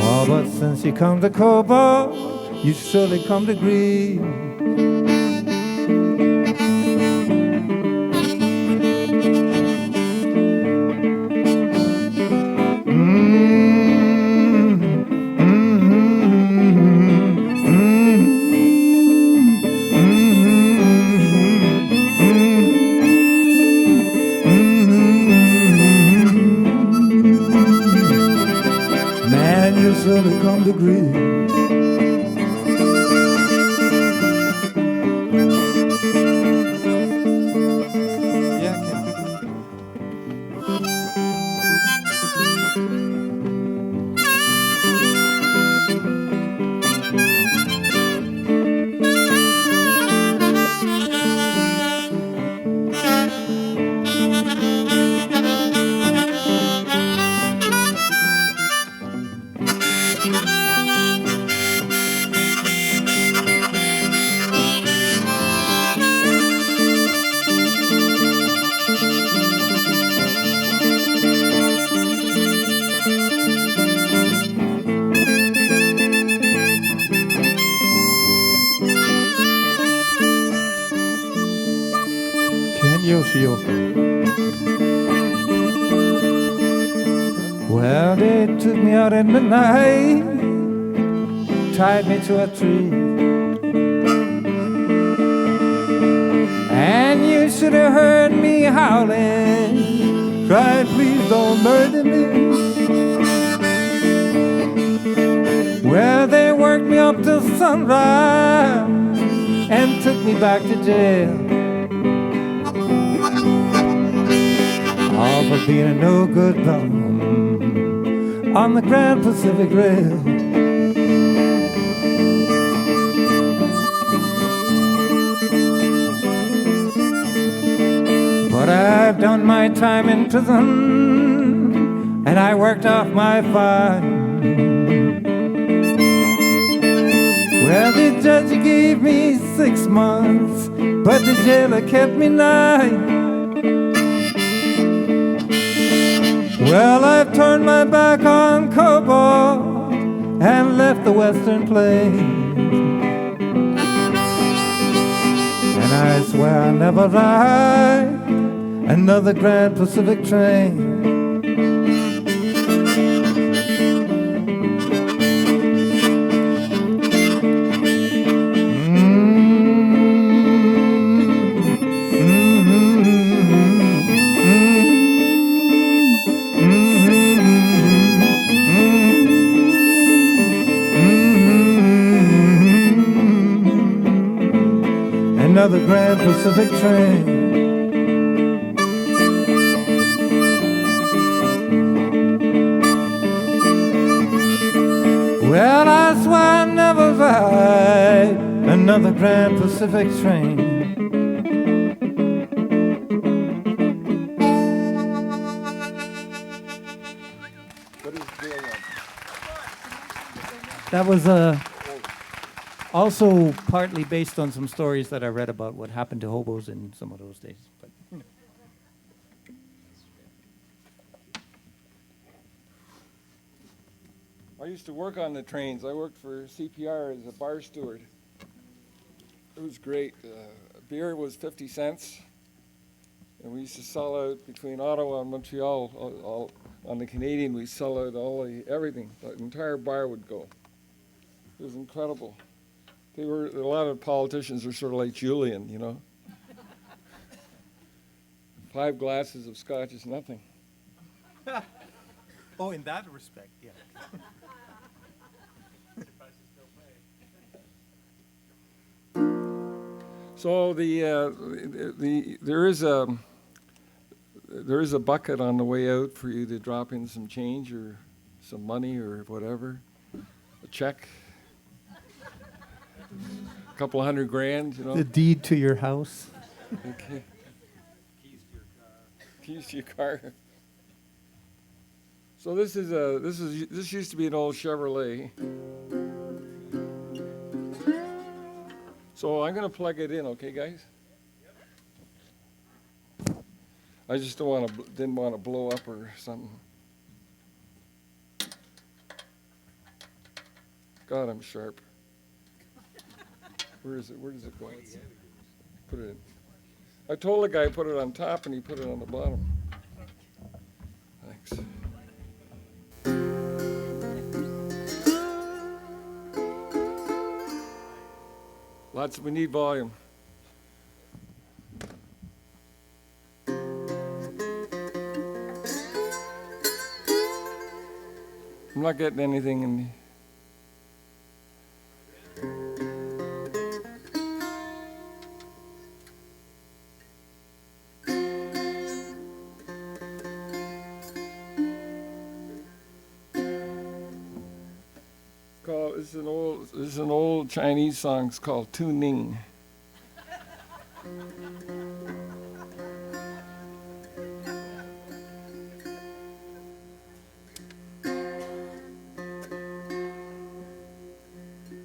Oh, but since you come to Cuba, you surely come to grief. Man, you surely come to grief. Well, they took me out in the night, tied me to a tree. And you should have heard me howling, cried, please don't murder me. Well, they worked me up till sunrise and took me back to jail. All for being a no good bum on the Grand Pacific Rail. But I've done my time in prison and I worked off my fine. Well, the judge gave me 6 months, but the jailer kept me 9. Well, I've turned my back on Cuba and left the Western Plains. And I swear I'll never ride another Grand Pacific train. Pacific train. Well, I swear I never ride another Grand Pacific train. What is Julian? That was also partly based on some stories that I read about what happened to hobos in some of those days. But I used to work on the trains. I worked for CPR as a bar steward. It was great. Beer was 50 cents, and we used to sell out between Ottawa and Montreal. All on the Canadian, we sell out everything. The entire bar would go. It was incredible. A lot of politicians were sort of like Julian, you know. 5 glasses of scotch is nothing. oh, in that respect, yeah. So there is a bucket on the way out for you to drop in some change or some money or whatever, a check, a couple of $100,000, you know. The deed to your house. Okay. Keys to your car. So this used to be an old Chevrolet. So I'm going to plug it in, okay, guys? I just didn't want to blow up or something. God, I'm sharp. Where is it? Where does it go? Put it in. I told the guy put it on top, and he put it on the bottom. Thanks. We need volume. I'm not getting anything in the... This is an old Chinese song. It's called Tu Ning.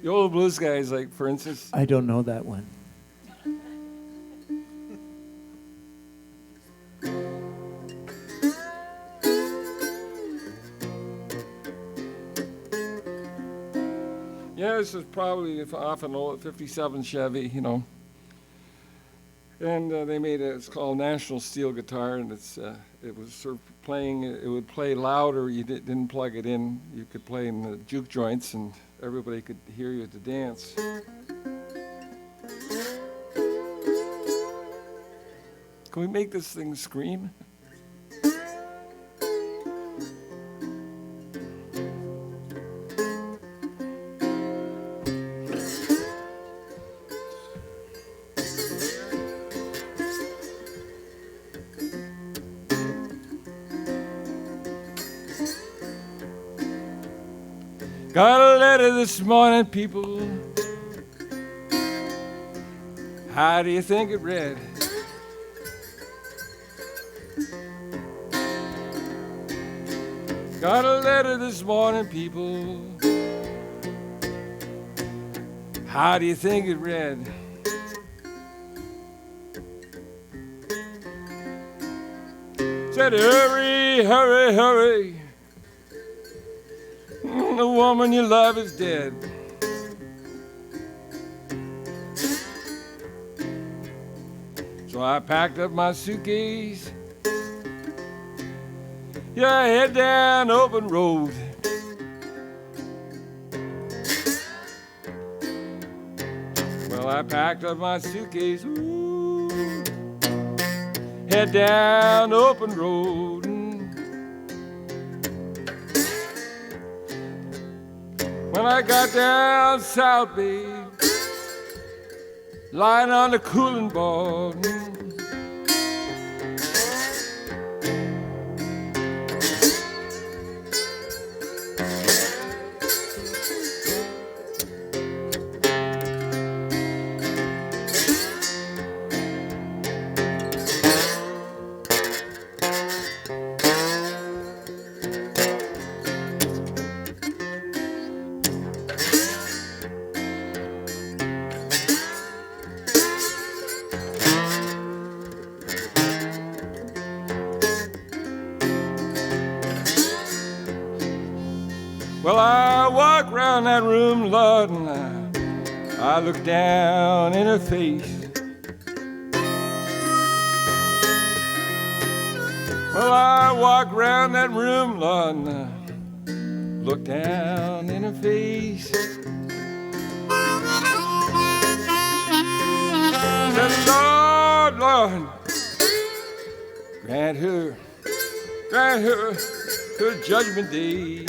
The old blues guys, like for instance, I don't know that one. yeah, this is probably off an old 57 Chevy, you know. And they made it's called National Steel Guitar, and it was sort of playing. It would play louder. You didn't plug it in. You could play in the juke joints, and everybody could hear you at the dance. Can we make this thing scream? Got a letter this morning, people. How do you think it read? Got a letter this morning, people. How do you think it read? Said, hurry, hurry, hurry. The woman you love is dead. So I packed up my suitcase. Yeah, I head down open road. Well, I packed up my suitcase. Ooh, head down open road. When I got down south, babe, lying on the cooling board. Well, I walk around that room, Lord, and I look down in her face. Well, I walk around that room, Lord, and I look down in her face. Said, Lord, Lord, grant her her judgment day.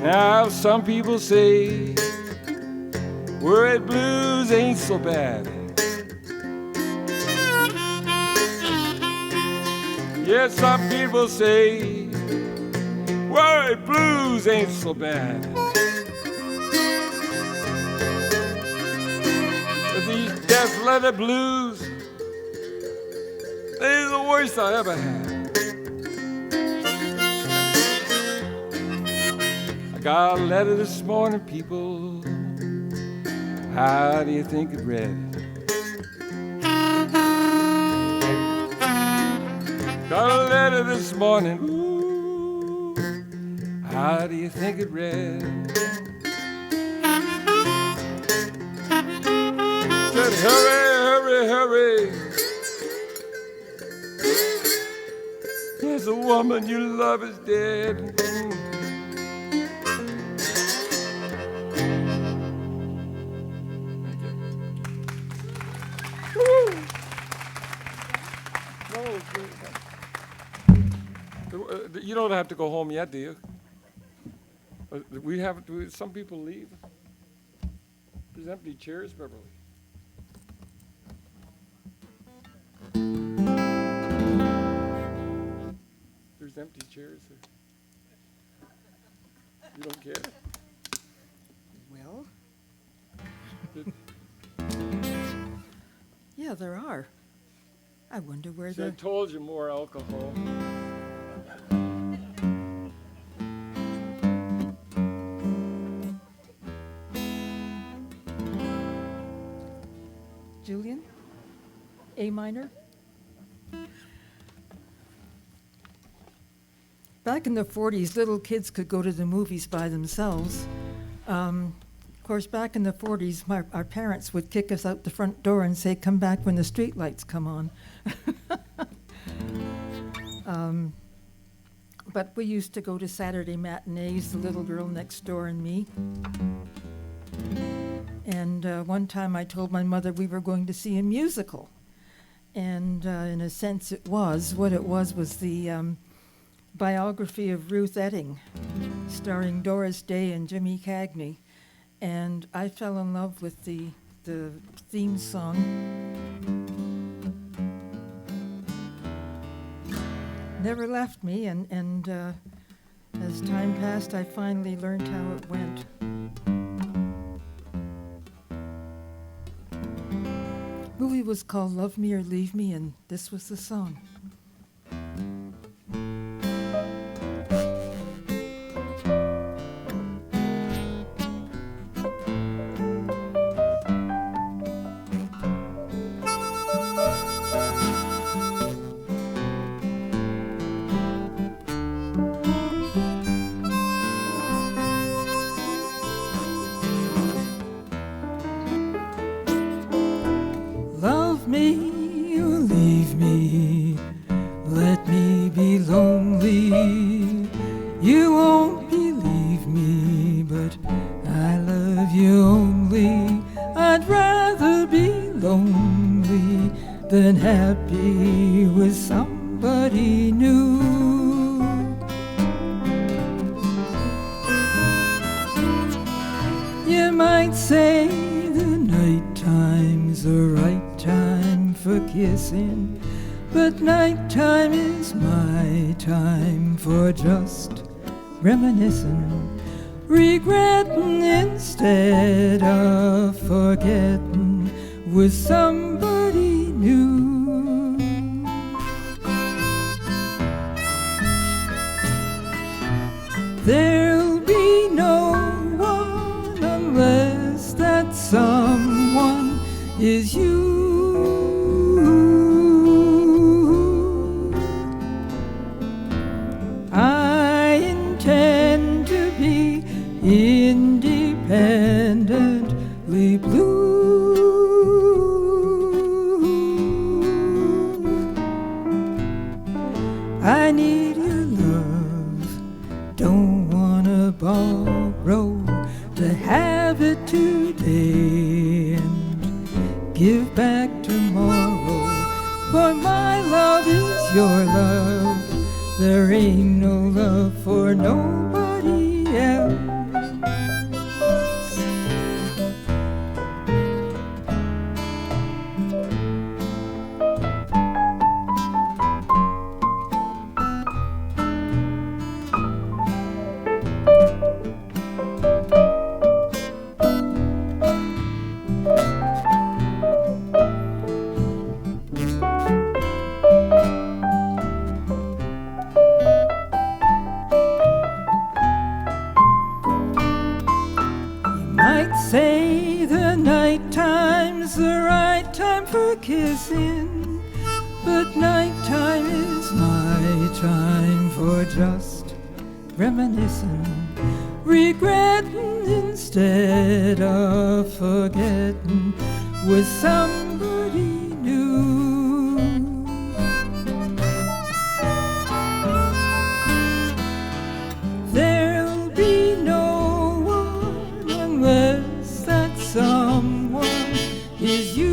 Now some people say worried blues ain't so bad. Yeah, some people say worried blues ain't so bad. But these death letter blues, they're the worst I ever had. Got a letter this morning, people. How do you think it read? Got a letter this morning. Ooh, how do you think it read? Said, hurry, hurry, hurry. There's a woman you love is dead. You don't have to go home yet, do you? We have. Some people leave. There's empty chairs, Beverly. There's empty chairs here. You don't care? Well, yeah, there are. I wonder where See, I told you more alcohol. Julian? A minor? Back in the 40s, little kids could go to the movies by themselves. Of course, back in the 40s, our parents would kick us out the front door and say, come back when the street lights come on. But we used to go to Saturday matinees, the little girl next door and me. And one time I told my mother we were going to see a musical. And in a sense it was. What it was the biography of Ruth Etting, starring Doris Day and Jimmy Cagney. And I fell in love with the theme song. Never left me, and as time passed, I finally learned how it went. Movie was called Love Me or Leave Me, and this was the song. but I love you only. I'd rather be lonely than happy with somebody new. You might say the night time's the right time for kissing, but nighttime is my time for just reminiscing, regretting instead of forgetting with somebody new. There'll be no one unless that someone is you. I intend to be independently blue. I need your love, don't wanna borrow, to have it today and give back tomorrow. For my love is your love, there ain't no love for nobody else. Say the night time's the right time for kissing, but nighttime is my time for just reminiscing, regretting instead of forgetting with somebody new. There'll be no one unless that someone is you.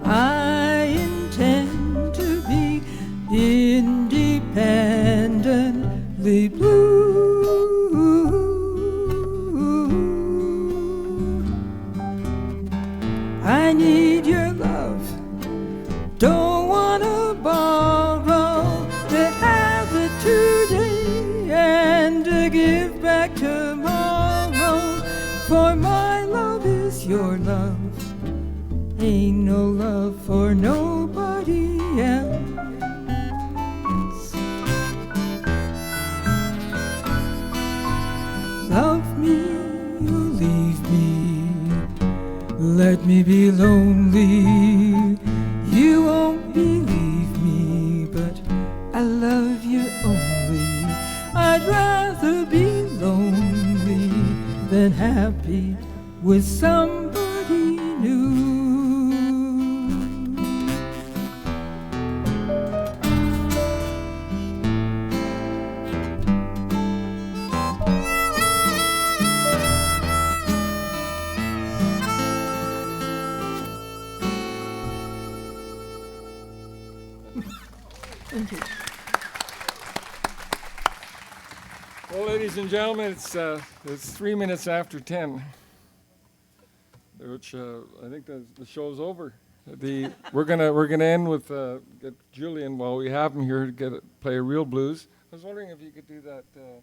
I intend to be independently blue. I need your love, don't wanna borrow, to have it today and to give back tomorrow. For my love is your love, ain't no love for nobody else. Love me or leave me, let me be lonely. You won't believe me, but I love you only. I'd rather be lonely than happy with somebody new. Thank you. Well, ladies and gentlemen, it's 3 minutes after 10, which I think the show's over. We're gonna end with get Julian while we have him here to play a real blues. I was wondering if you could do that the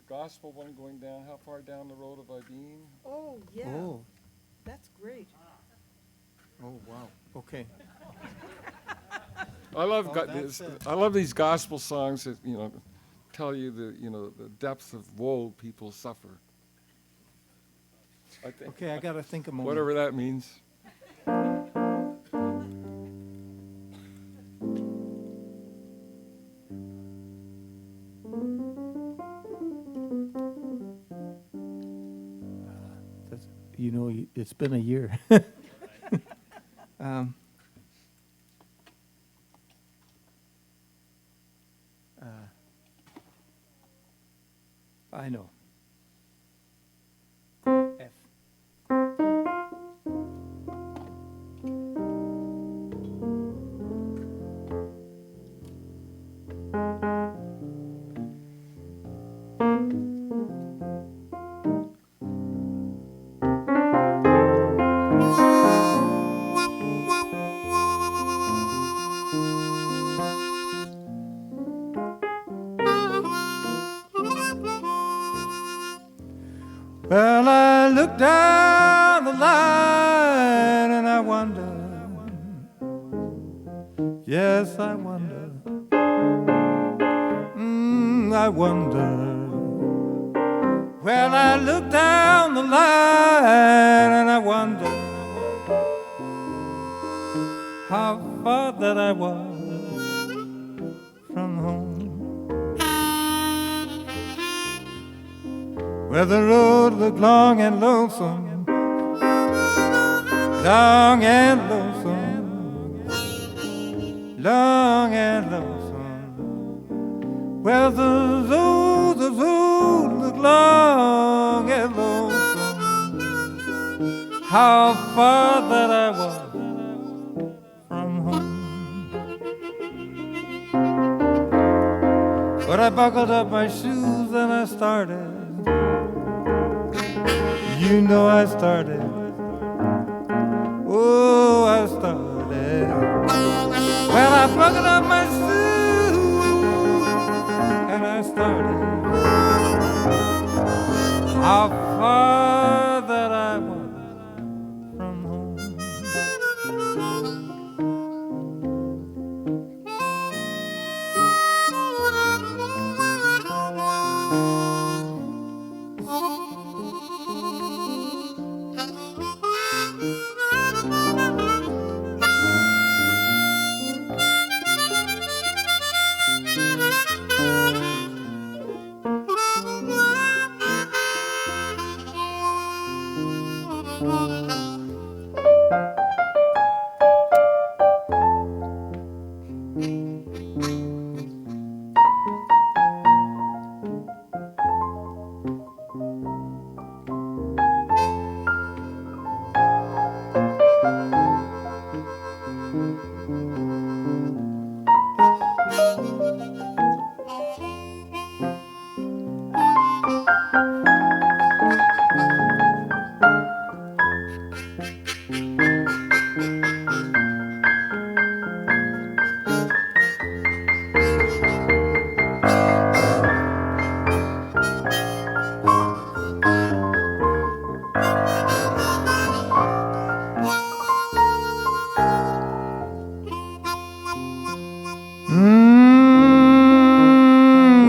gospel one going down. How far down the road have I been? Oh, yeah. Oh. That's great. Oh, wow. Okay. I love Oh, that's it. I love these gospel songs that tell you the depth of woe people suffer. I think, Okay, I got to think a moment. whatever that means. That's, it's been a year. um, I know. F. Well, I look down the line and I wonder, yes, I wonder, I wonder. Well, I look down the line and I wonder how far that I was from home. Where the road looked long and lonesome, long and lonesome, long and lonesome. Well, the road looked long and lonesome. How far that I was from home. But I buckled up my shoes and I started. You know I started. Oh, I started. Well, I buckled up my shoes and I started. How far that I was from home.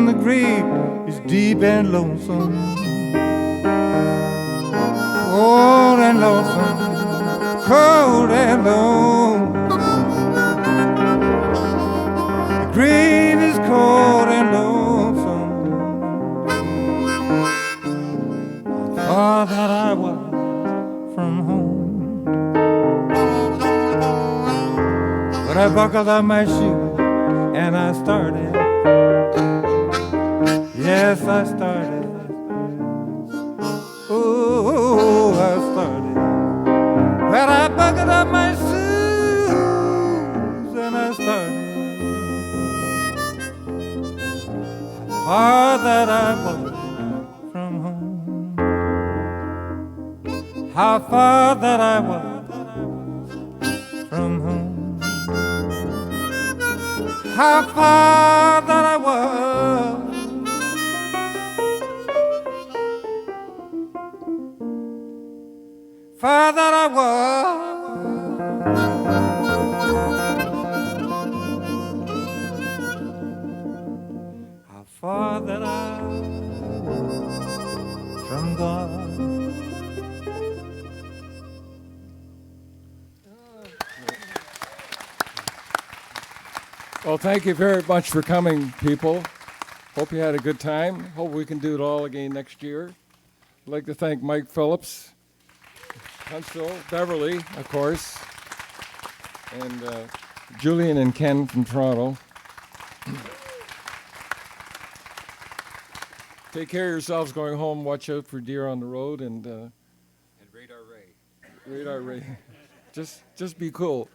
The grave is deep and lonesome, cold and lonesome, cold and lonesome. The grave is cold and lonesome. Far that I was from home, but I buckled up my shoes and I started. Yes, I started. Oh, I started. Well, I buckled up my shoes and I started. Far that I was from home. How far that I was from home. How far that I was. Far that I was. How far that I was from God. Well, thank you very much for coming, people. Hope you had a good time. Hope we can do it all again next year. I'd like to thank Mike Phillips, Huntsville, Beverly, of course, and Julian and Ken from Toronto. Take care of yourselves going home. Watch out for deer on the road and And Radar Ray. radar ray. Just be cool.